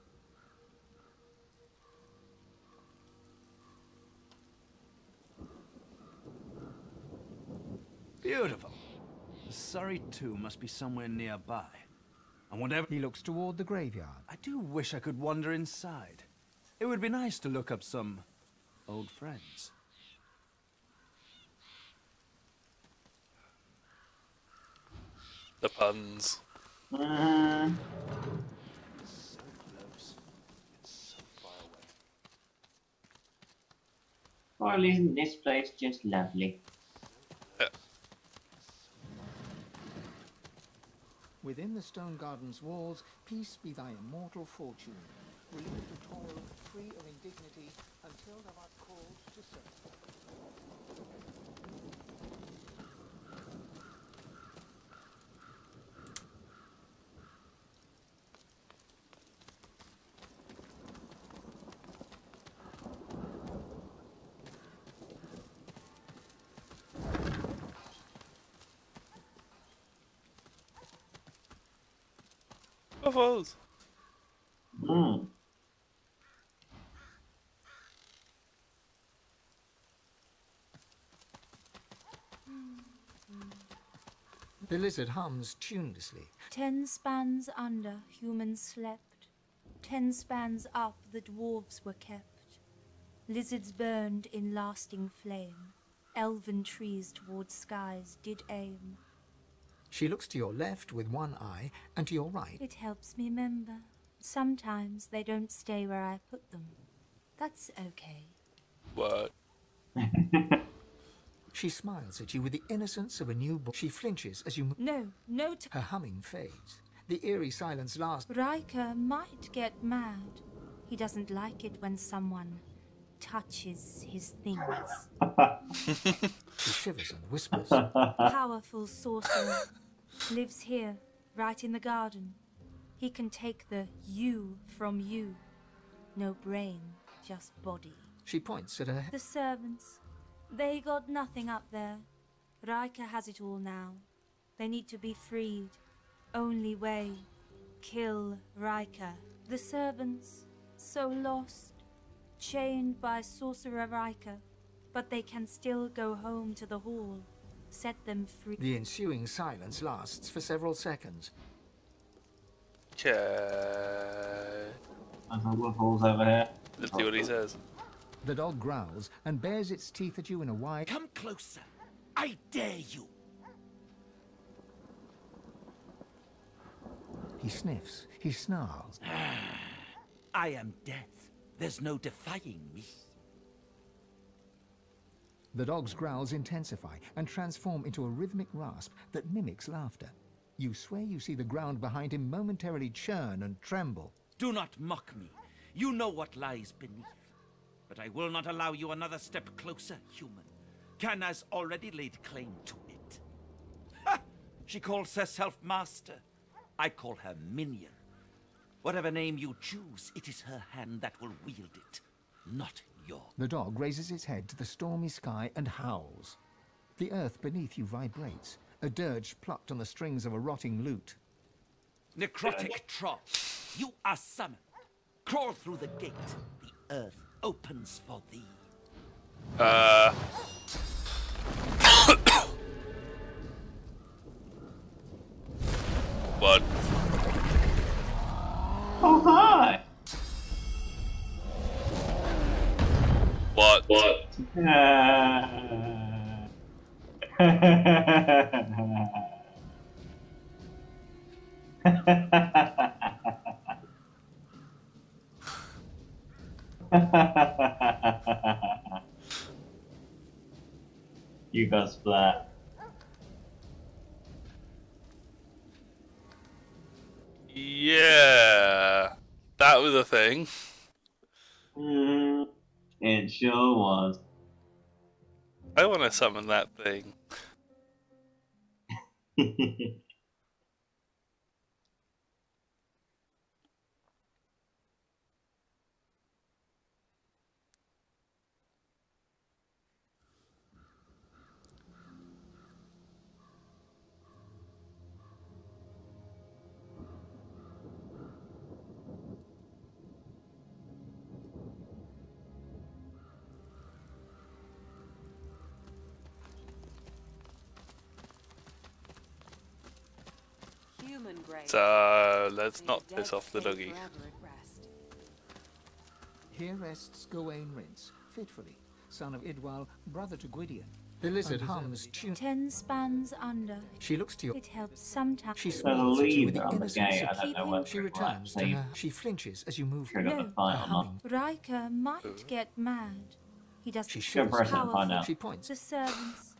Beautiful. The Surrey tomb must be somewhere nearby. And whatever... He looks toward the graveyard. I do wish I could wander inside. It would be nice to look up some old friends. The puns. So close. It's so far away. Well, isn't this place just lovely? Within the Stone Garden's walls, peace be thy immortal fortune. We live to toil, free of indignity, until thou art called to serve. UFOs. The lizard hums tunelessly. 10 spans under, humans slept. 10 spans up, the dwarves were kept. Lizards burned in lasting flame. Elven trees towards skies did aim. She looks to your left with one eye, and to your right. It helps me remember. Sometimes they don't stay where I put them. That's okay. What? She smiles at you with the innocence of a newborn. She flinches as you No. Her humming fades. The eerie silence lasts. Riker might get mad. He doesn't like it when someone touches his things. She shivers and whispers. Powerful sorcerer. Lives here, right in the garden. He can take the you from you. No brain, just body. She points at her. The servants. They got nothing up there. Riker has it all now. They need to be freed. Only way. Kill Riker. The servants, so lost. Chained by Sorcerer Riker. But they can still go home to the hall. Set them free. The ensuing silence lasts for several seconds. Okay. I think what falls over here. Let's see what he says. The dog growls and bares its teeth at you in a wide... Come closer. I dare you. He sniffs. He snarls. I am death. There's no defying me. The dog's growls intensify and transform into a rhythmic rasp that mimics laughter. You swear you see the ground behind him momentarily churn and tremble. Do not mock me. You know what lies beneath. But I will not allow you another step closer, human. Can has already laid claim to it. Ha! She calls herself master. I call her minion. Whatever name you choose, it is her hand that will wield it, not yours. The dog raises its head to the stormy sky and howls. The earth beneath you vibrates, a dirge plucked on the strings of a rotting lute. Necrotic troll, you are summoned. Crawl through the gate. The earth opens for thee. What? Oh, hi! What? You got splat. Yeah, that was a thing. It sure was. I want to summon that thing. So let's not piss off the doggy. Here rests Gawain Rince, fitfully, son of Idwal, brother to Gwydion. The lizard hums tune. 10 spans under. She looks to you. It helps sometimes. She smiles at you with the on the innocence gate. of I don't know whether She returns to her. She flinches as you move. No. Riker might get mad. He doesn't. She shivers. Powerful. She points. The servants.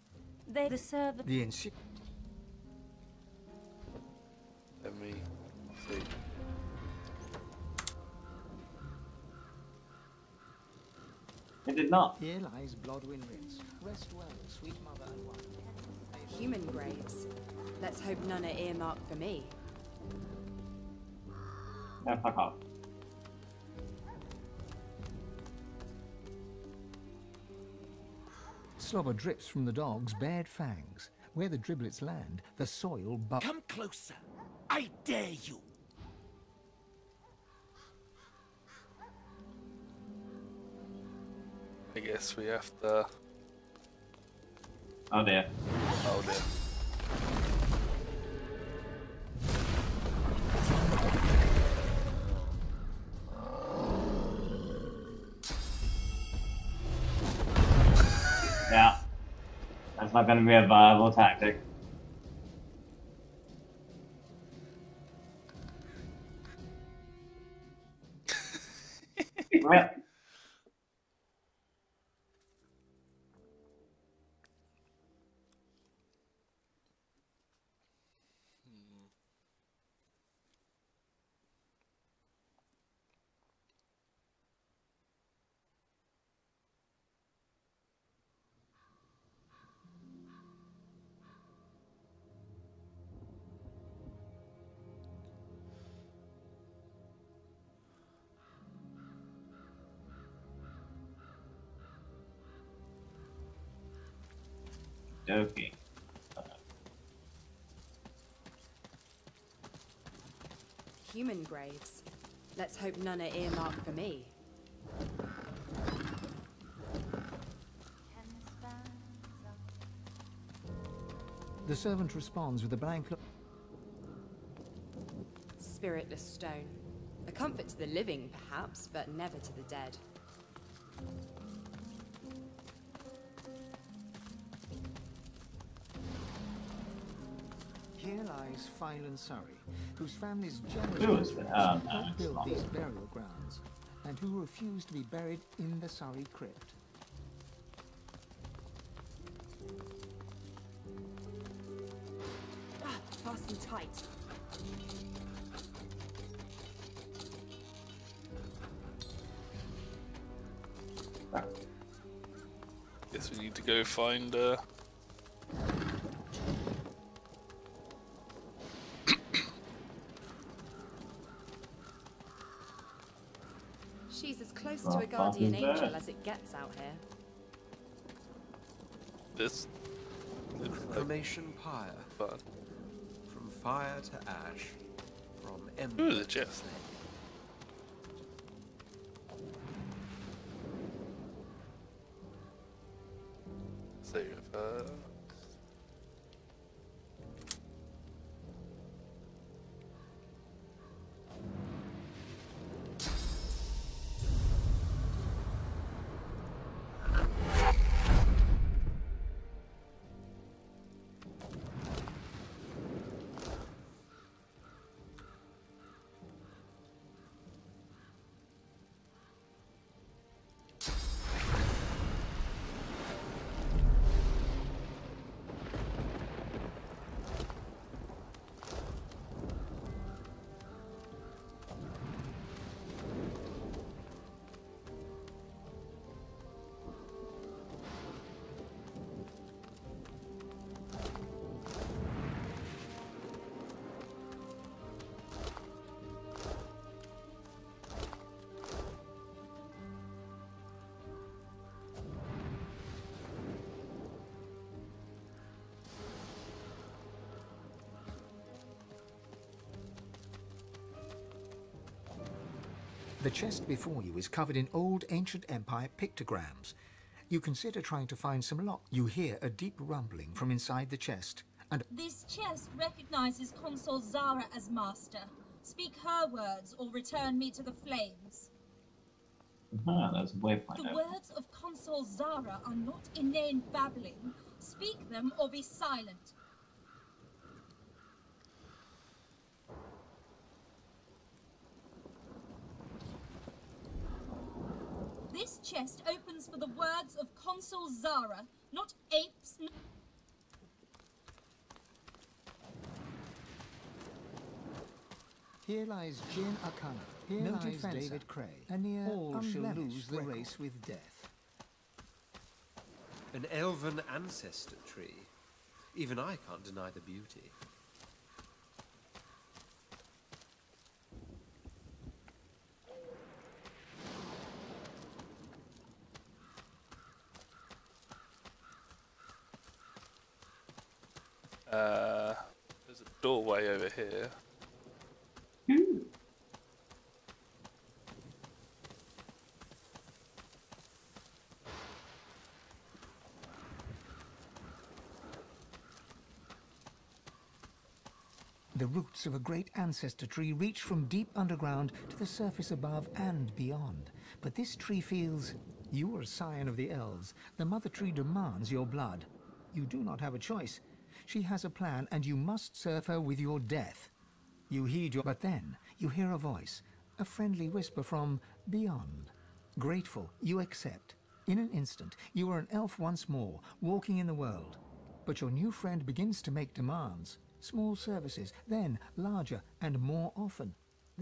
The servant. The insi. Let me see. It did not. Here lies Blodwyn Rince. Rest well, sweet mother and wife. Human graves. Let's hope none are earmarked for me. No, fuck off. Slobber drips from the dog's bared fangs. Where the driblets land, the soil Come closer. I dare you. I guess we have to. Oh dear. Oh dear. Yeah. That's not going to be a viable tactic. Okey-dokey. Human graves. Let's hope none are earmarked for me. The servant responds with a blank look. Spiritless stone. A comfort to the living, perhaps, but never to the dead. Here lies Phylan Surrey, whose family's generous don't build these burial grounds, and who refuse to be buried in the Surrey crypt. Fast and tight. Guess we need to go find She's as close to a guardian angel as it gets out here. this. Cremation pyre. Fun. From fire to ash. From ember Ooh, the to chest. flame. Save The chest before you is covered in old ancient empire pictograms. You consider trying to find some lock. You hear a deep rumbling from inside the chest, and this chest recognizes Consul Zara as master. Speak her words or return me to the flames. That's a waypoint. The words of Consul Zara are not inane babbling. Speak them or be silent. This chest opens for the words of Consul Zara, not apes. here lies Jin Akana. Here lies David Cray. And all shall lose the race with death. An elven ancestor tree. Even I can't deny the beauty. There's a doorway over here. The roots of a great ancestor tree reach from deep underground to the surface above and beyond. But this tree feels you are a scion of the elves. The mother tree demands your blood. You do not have a choice. She has a plan, and you must serve her with your death. You heed your... But then you hear a voice, a friendly whisper from beyond. Grateful, you accept. In an instant, you are an elf once more, walking in the world. But your new friend begins to make demands. Small services, then larger and more often.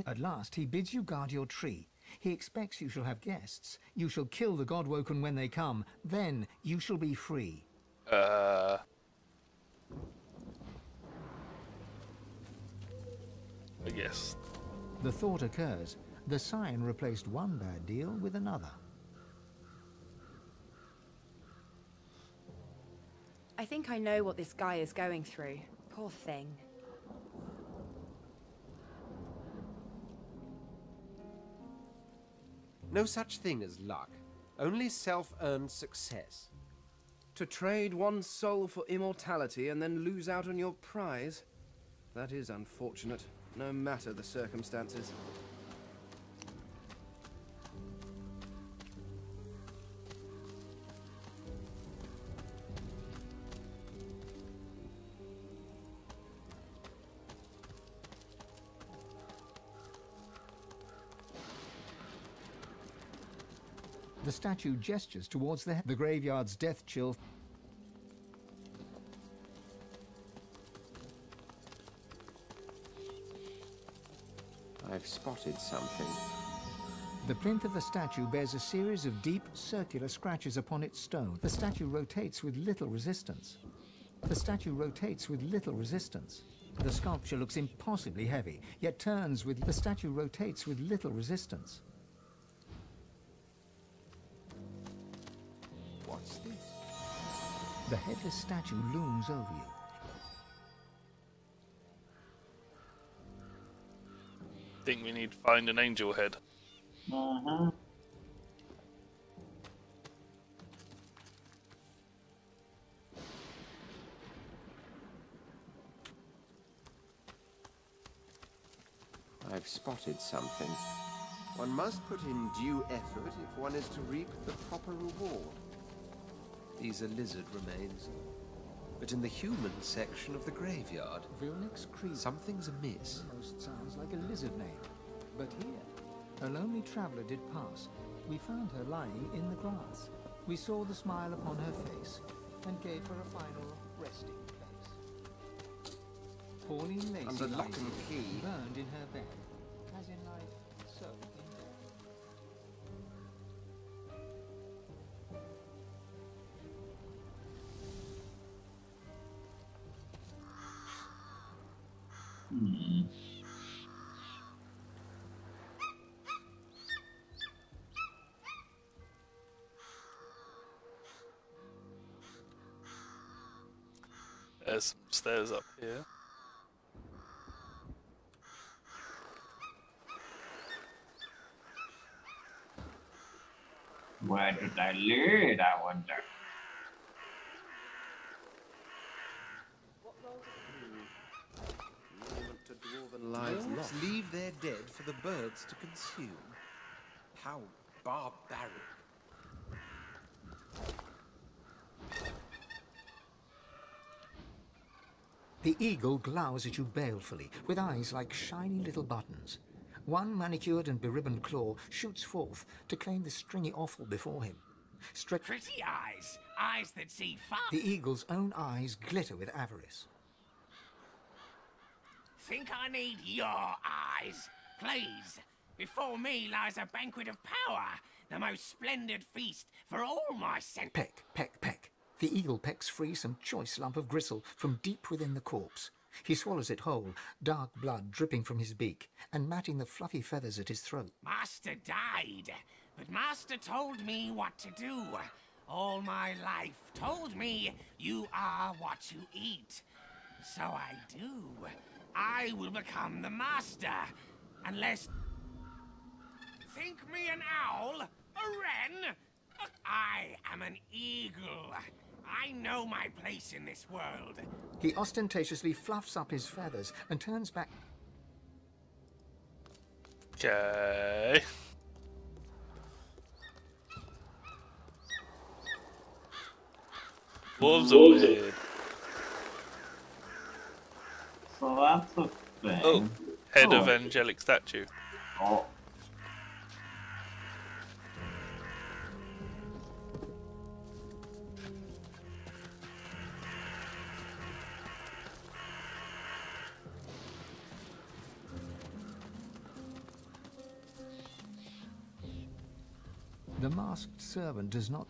At last, he bids you guard your tree. He expects you shall have guests. You shall kill the Godwoken when they come. Then you shall be free. I guess. The thought occurs. The sign replaced one bad deal with another. I think I know what this guy is going through. Poor thing. No such thing as luck. Only self-earned success. To trade one's soul for immortality and then lose out on your prize? That is unfortunate, no matter the circumstances. The statue gestures towards the graveyard's death chill. I've spotted something. The plinth of the statue bears a series of deep, circular scratches upon its stone. The statue rotates with little resistance. The statue rotates with little resistance. The sculpture looks impossibly heavy, yet turns with... The statue rotates with little resistance. What's this? The headless statue looms over you. Think we need to find an angel head. I've spotted something. One must put in due effort if one is to reap the proper reward. These are lizard remains. But in the human section of the graveyard, Vilnick's Creed. Something's amiss. Almost sounds like a lizard name. But here, a lonely traveller did pass. We found her lying in the grass. We saw the smile upon her face and gave her a final resting place. Pauline Lacey Under lock and key, burned in her bed, as in life, so in death. There's some stairs up here. Where did I lead, I wonder? To dwarven lives leave their dead for the birds to consume. How barbaric. The eagle glowers at you balefully, with eyes like shiny little buttons. One manicured and beribboned claw shoots forth to claim the stringy offal before him. Pretty eyes, eyes that see far. The eagle's own eyes glitter with avarice. Think I need your eyes? Please. Before me lies a banquet of power, the most splendid feast for all my senses. Peck, peck, peck. The eagle pecks free some choice lump of gristle from deep within the corpse. He swallows it whole, dark blood dripping from his beak, and matting the fluffy feathers at his throat. Master died, but Master told me what to do. All my life told me you are what you eat. So I do. I will become the Master, unless... Think me an owl? A wren? I am an eagle. I know my place in this world. He ostentatiously fluffs up his feathers and turns back. Okay. Wolves are weird. So that's a thing. Oh, head of angelic statue. Oh. The masked servant does not...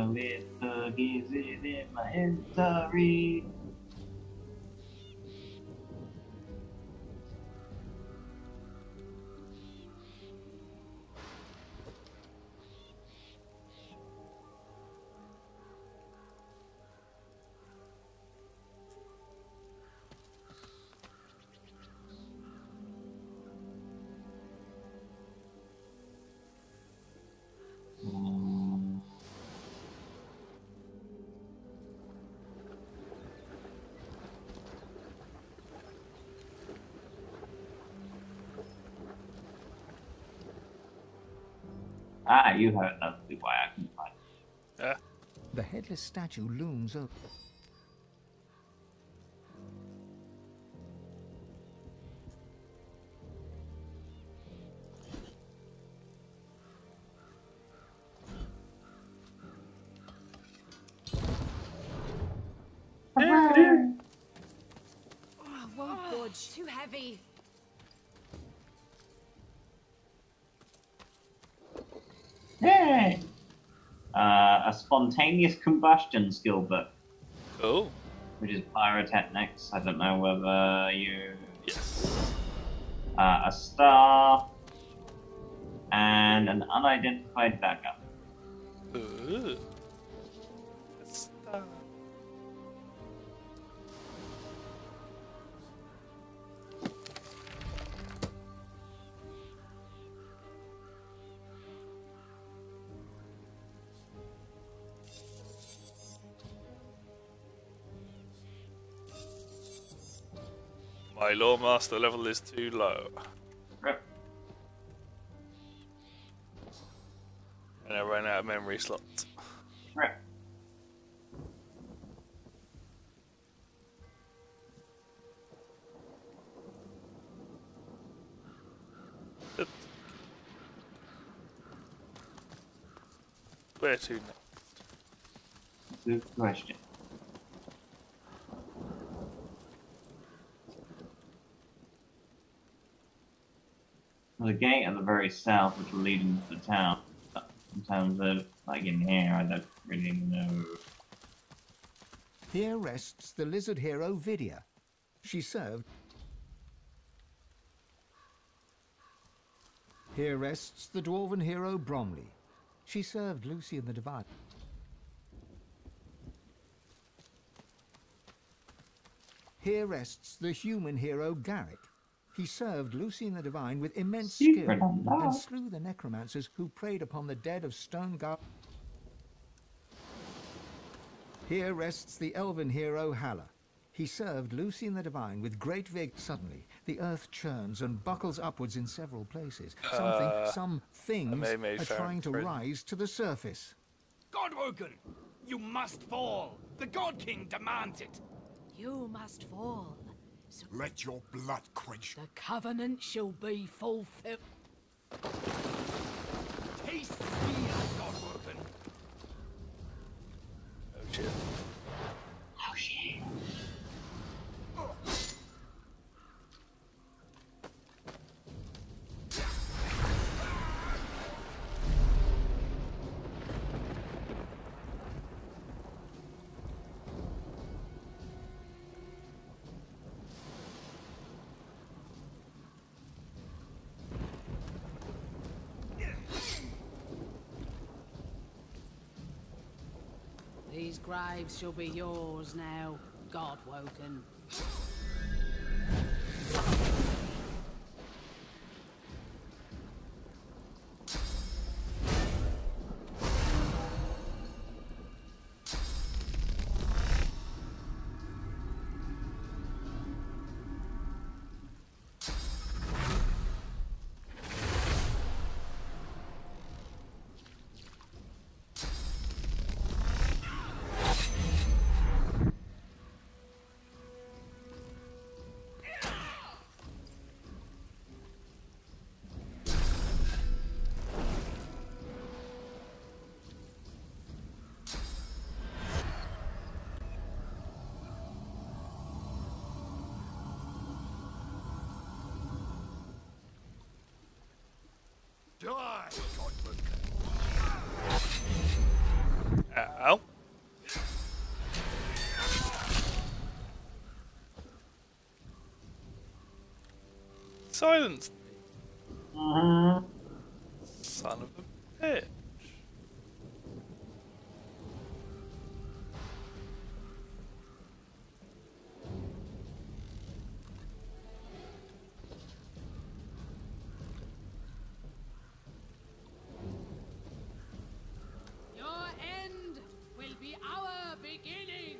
With the gizzy in my inventory. Ah, you heard that's why I can find it. Yeah. The headless statue looms over. Oh, won't budge. Too heavy. Hey! A spontaneous combustion skill book. Oh. Which is pyrotechnics. I don't know whether you... Yes. A star. And an unidentified dagger. Ooh. A star. My Lawmaster level is too low. Rip. And I ran out of memory slots. Rip. Where to next? Good question. The gate at the very south, which will lead into the town. In terms of, like in here, I don't really know. Here rests the lizard hero Vidya. She served. Here rests the dwarven hero Bromley. She served Lucian the Divine. Here rests the human hero Garrick. He served Lucian the Divine with immense skill and slew the necromancers who preyed upon the dead of Stonegar. Here rests the elven hero Halla. He served Lucian the Divine with great vigor. Suddenly, the earth churns and buckles upwards in several places. Some things are trying to rise to the surface. Godwoken! You must fall! The God King demands it! You must fall. So let your blood quench. The covenant shall be fulfilled. Taste fear, Godwoken! Oh shit. Oh shit. These graves shall be yours now, Godwoken. Die, Godwoken. Ow. Silence. Son of a bitch. Your end will be our beginning.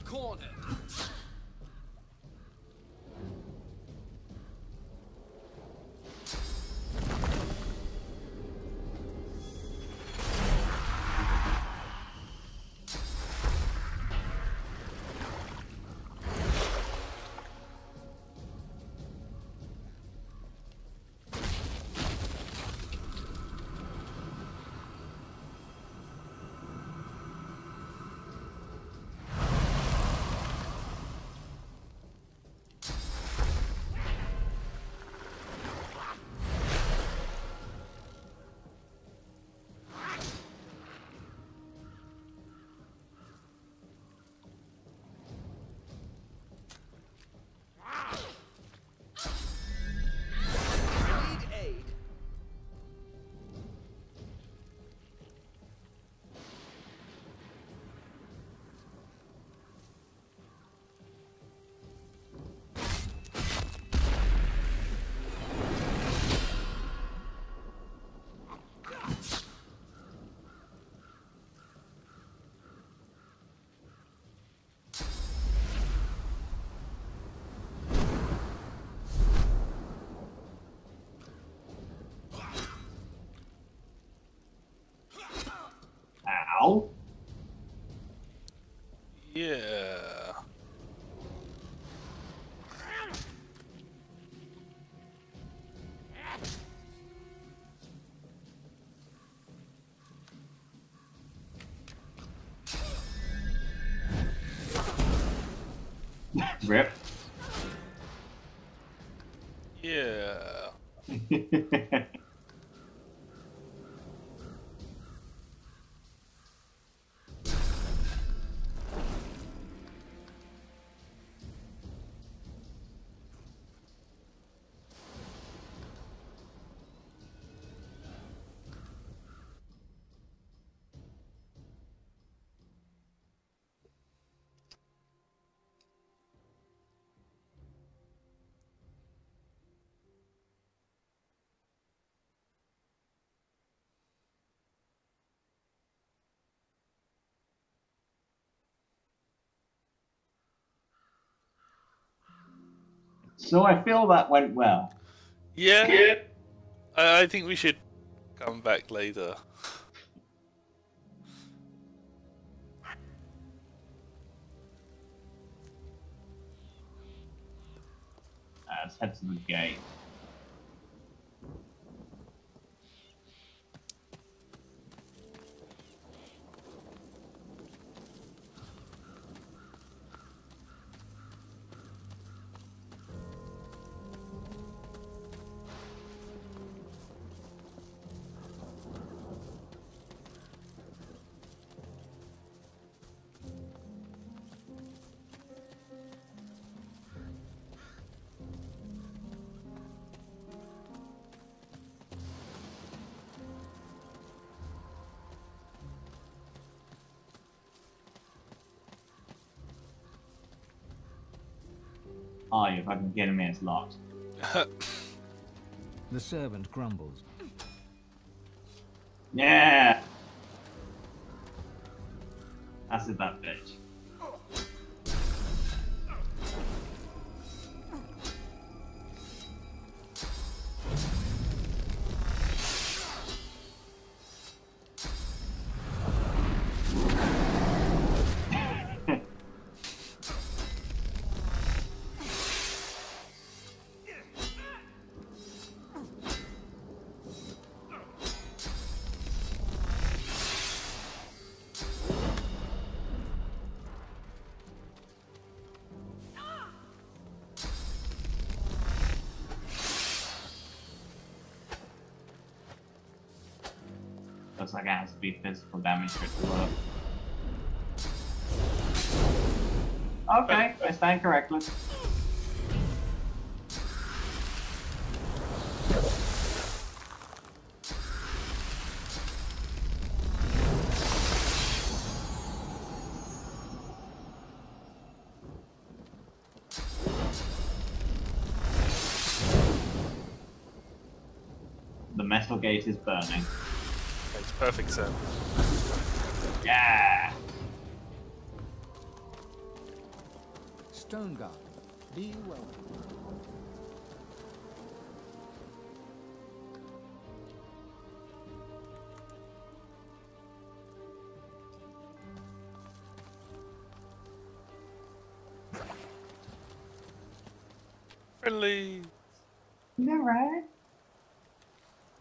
Cornered. Ow. Yeah. Rip. Yeah. So I feel that went well. Yeah. I think we should come back later. Let's head to the gate. Oh, you fucking kidding me, it's locked. The servant grumbles. Yeah! That's it, that bitch. Looks like it has to be physical damage for it to work. Okay, I stand corrected. The metal gate is burning. Makes perfect sense. Yeah! Stone Garden, be welcome. Friendly. You right?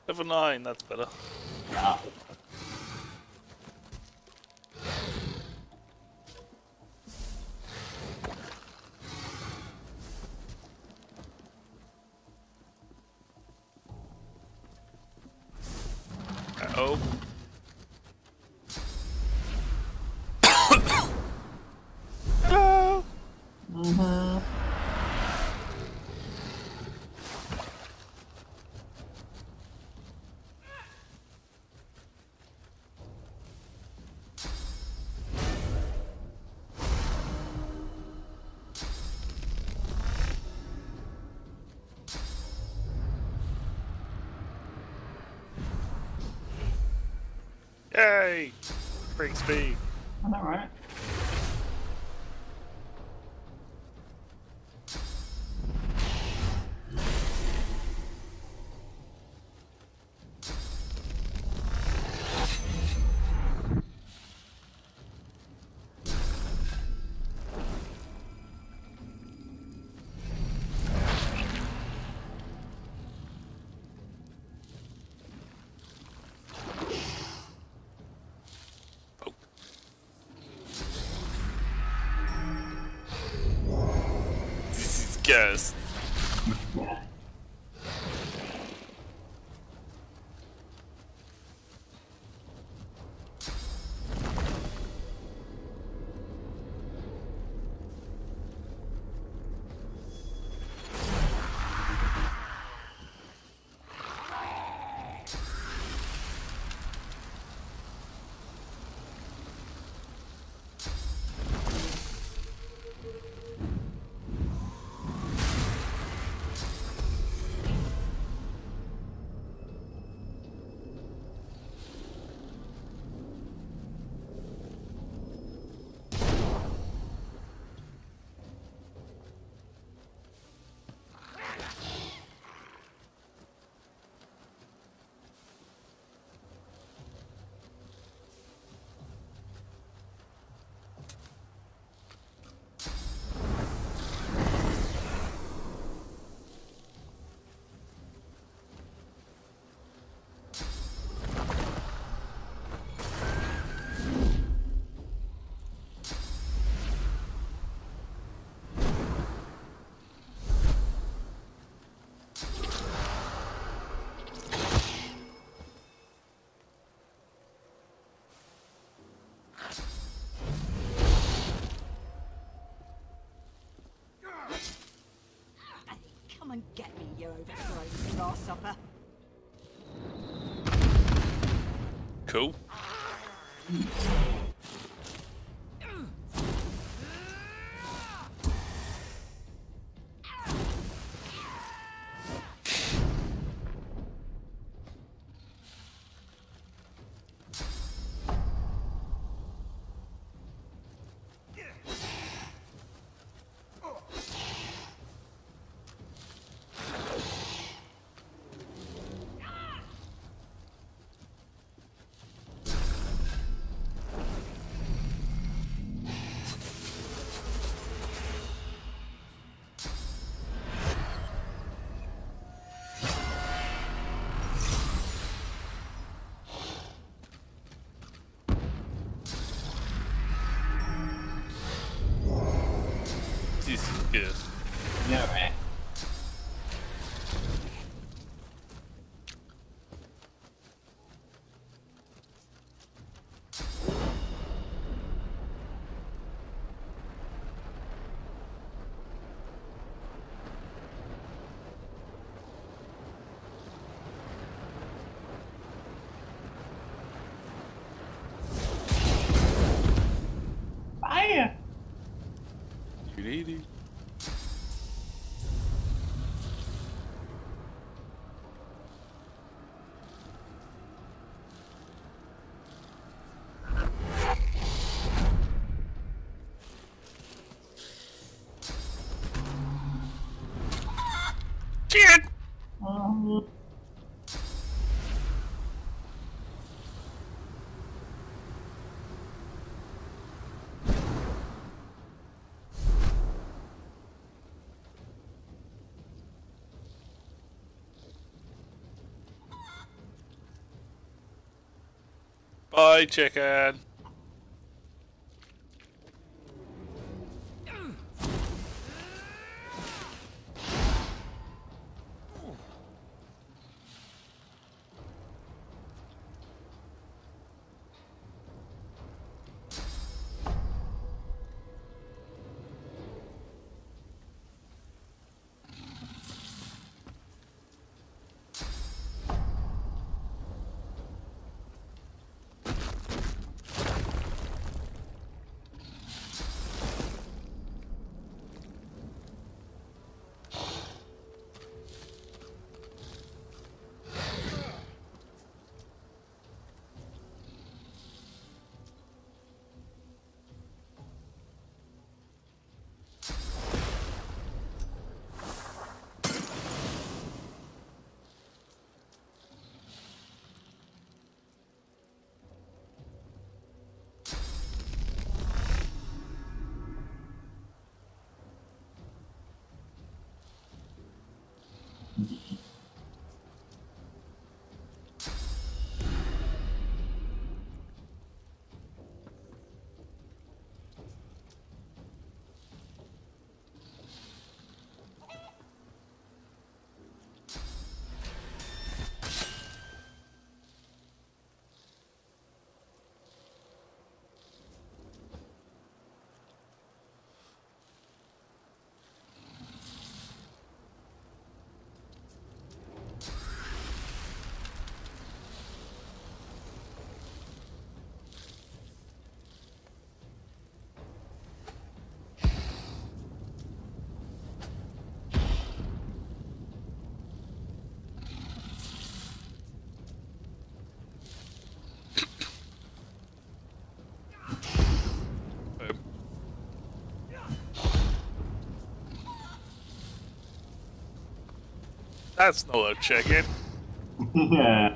Level 9, that's better. Yeah. Uh-oh. Hello! Mm-hmm. Yay! Break speed. Alright. Yes. you overthrown, grasshopper. Cool. This is good. Yeah, right. Fire! You need it. Shit! Bye, chicken. That's not a chicken. Yeah.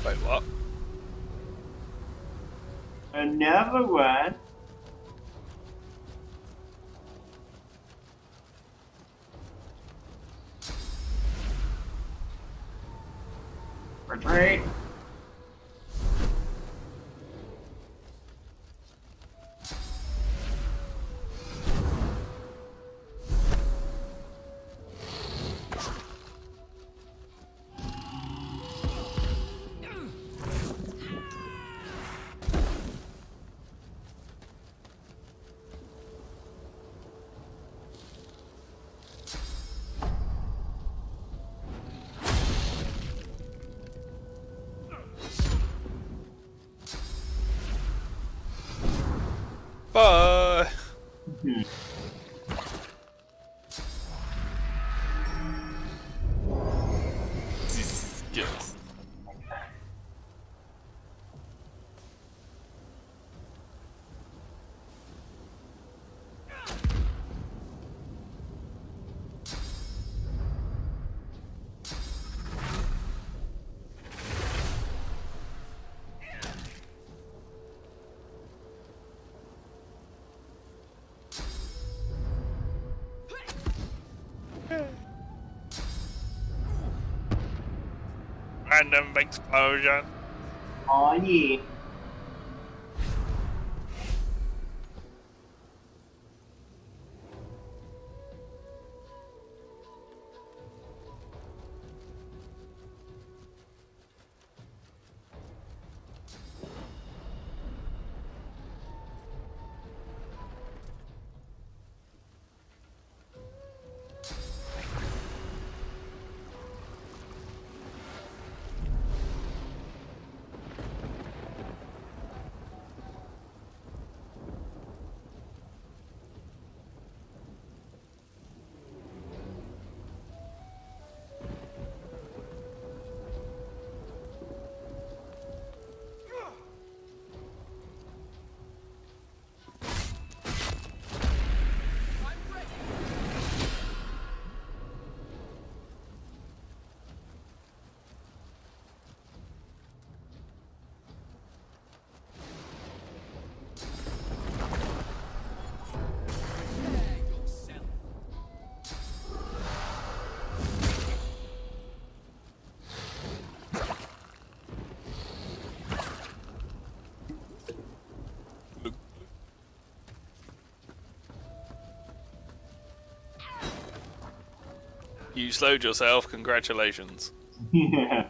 Wait, what? Another one. Retreat. Bye. Jesus, yes. Random explosion. Oh yeah. You slowed yourself, congratulations. Yeah.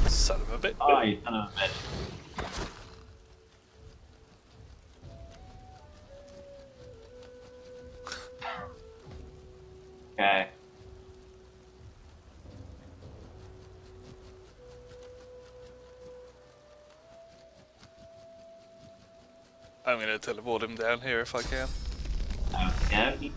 Son of a bit. Oh, you son of a bitch. Okay. I'm going to teleport him down here if I can. Okay.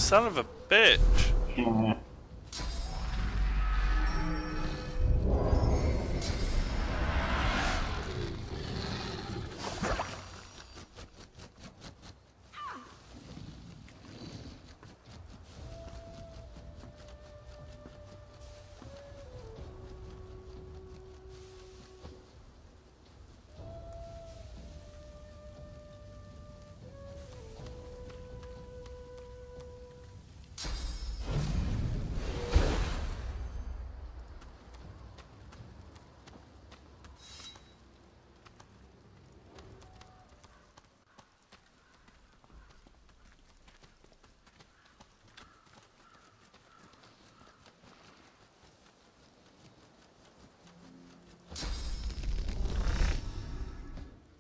son of a bitch. Yeah.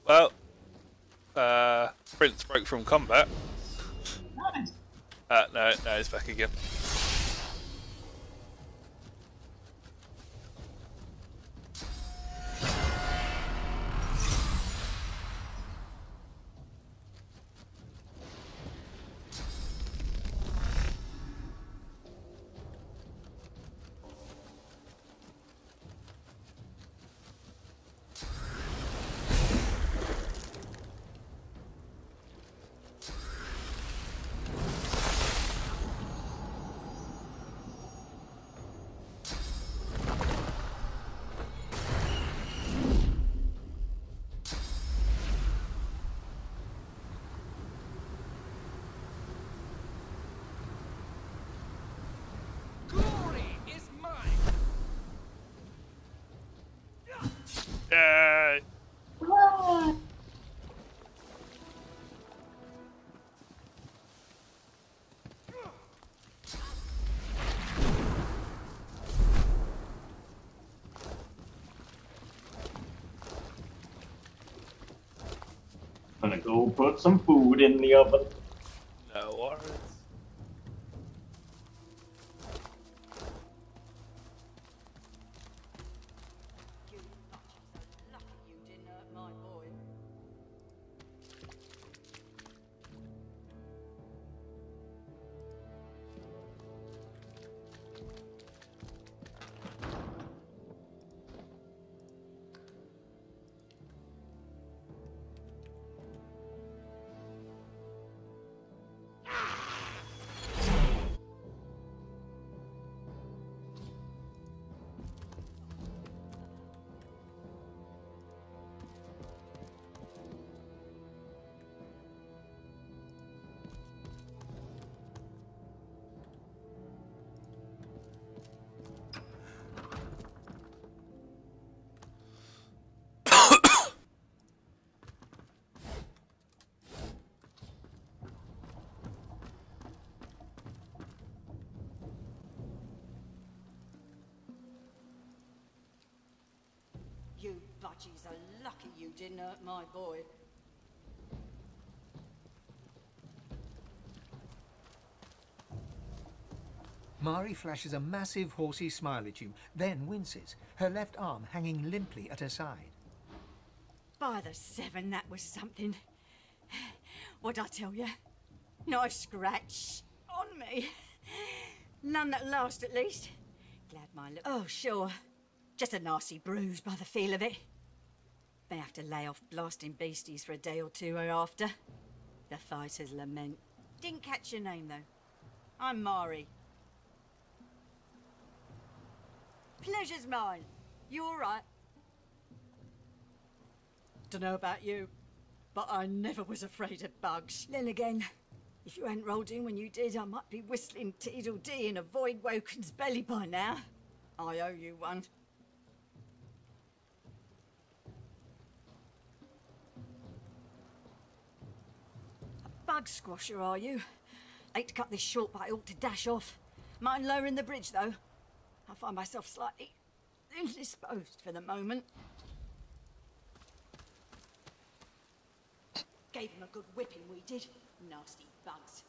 Well, Prince broke from combat. Nice. No, he's back again. Yay! Gonna go put some food in the oven. No worries. You budgies are lucky you didn't hurt my boy. Mari flashes a massive horsey smile at you, then winces, her left arm hanging limply at her side. By the seven, that was something. What'd I tell you? Nice scratch on me. None that last, at least. Glad my look. Oh, sure. Just a nasty bruise by the feel of it. May have to lay off blasting beasties for a day or two hereafter. The fighter's lament. Didn't catch your name, though. I'm Mari. Pleasure's mine. You all right? Dunno about you, but I never was afraid of bugs. Then again, if you hadn't rolled in when you did, I might be whistling Teedle-Dee in a Void Woken's belly by now. I owe you one. A bug squasher, are you? Hate to cut this short, but I ought to dash off. Mind lowering the bridge, though? I find myself slightly indisposed for the moment. Gave him a good whipping, we did. Nasty bugs.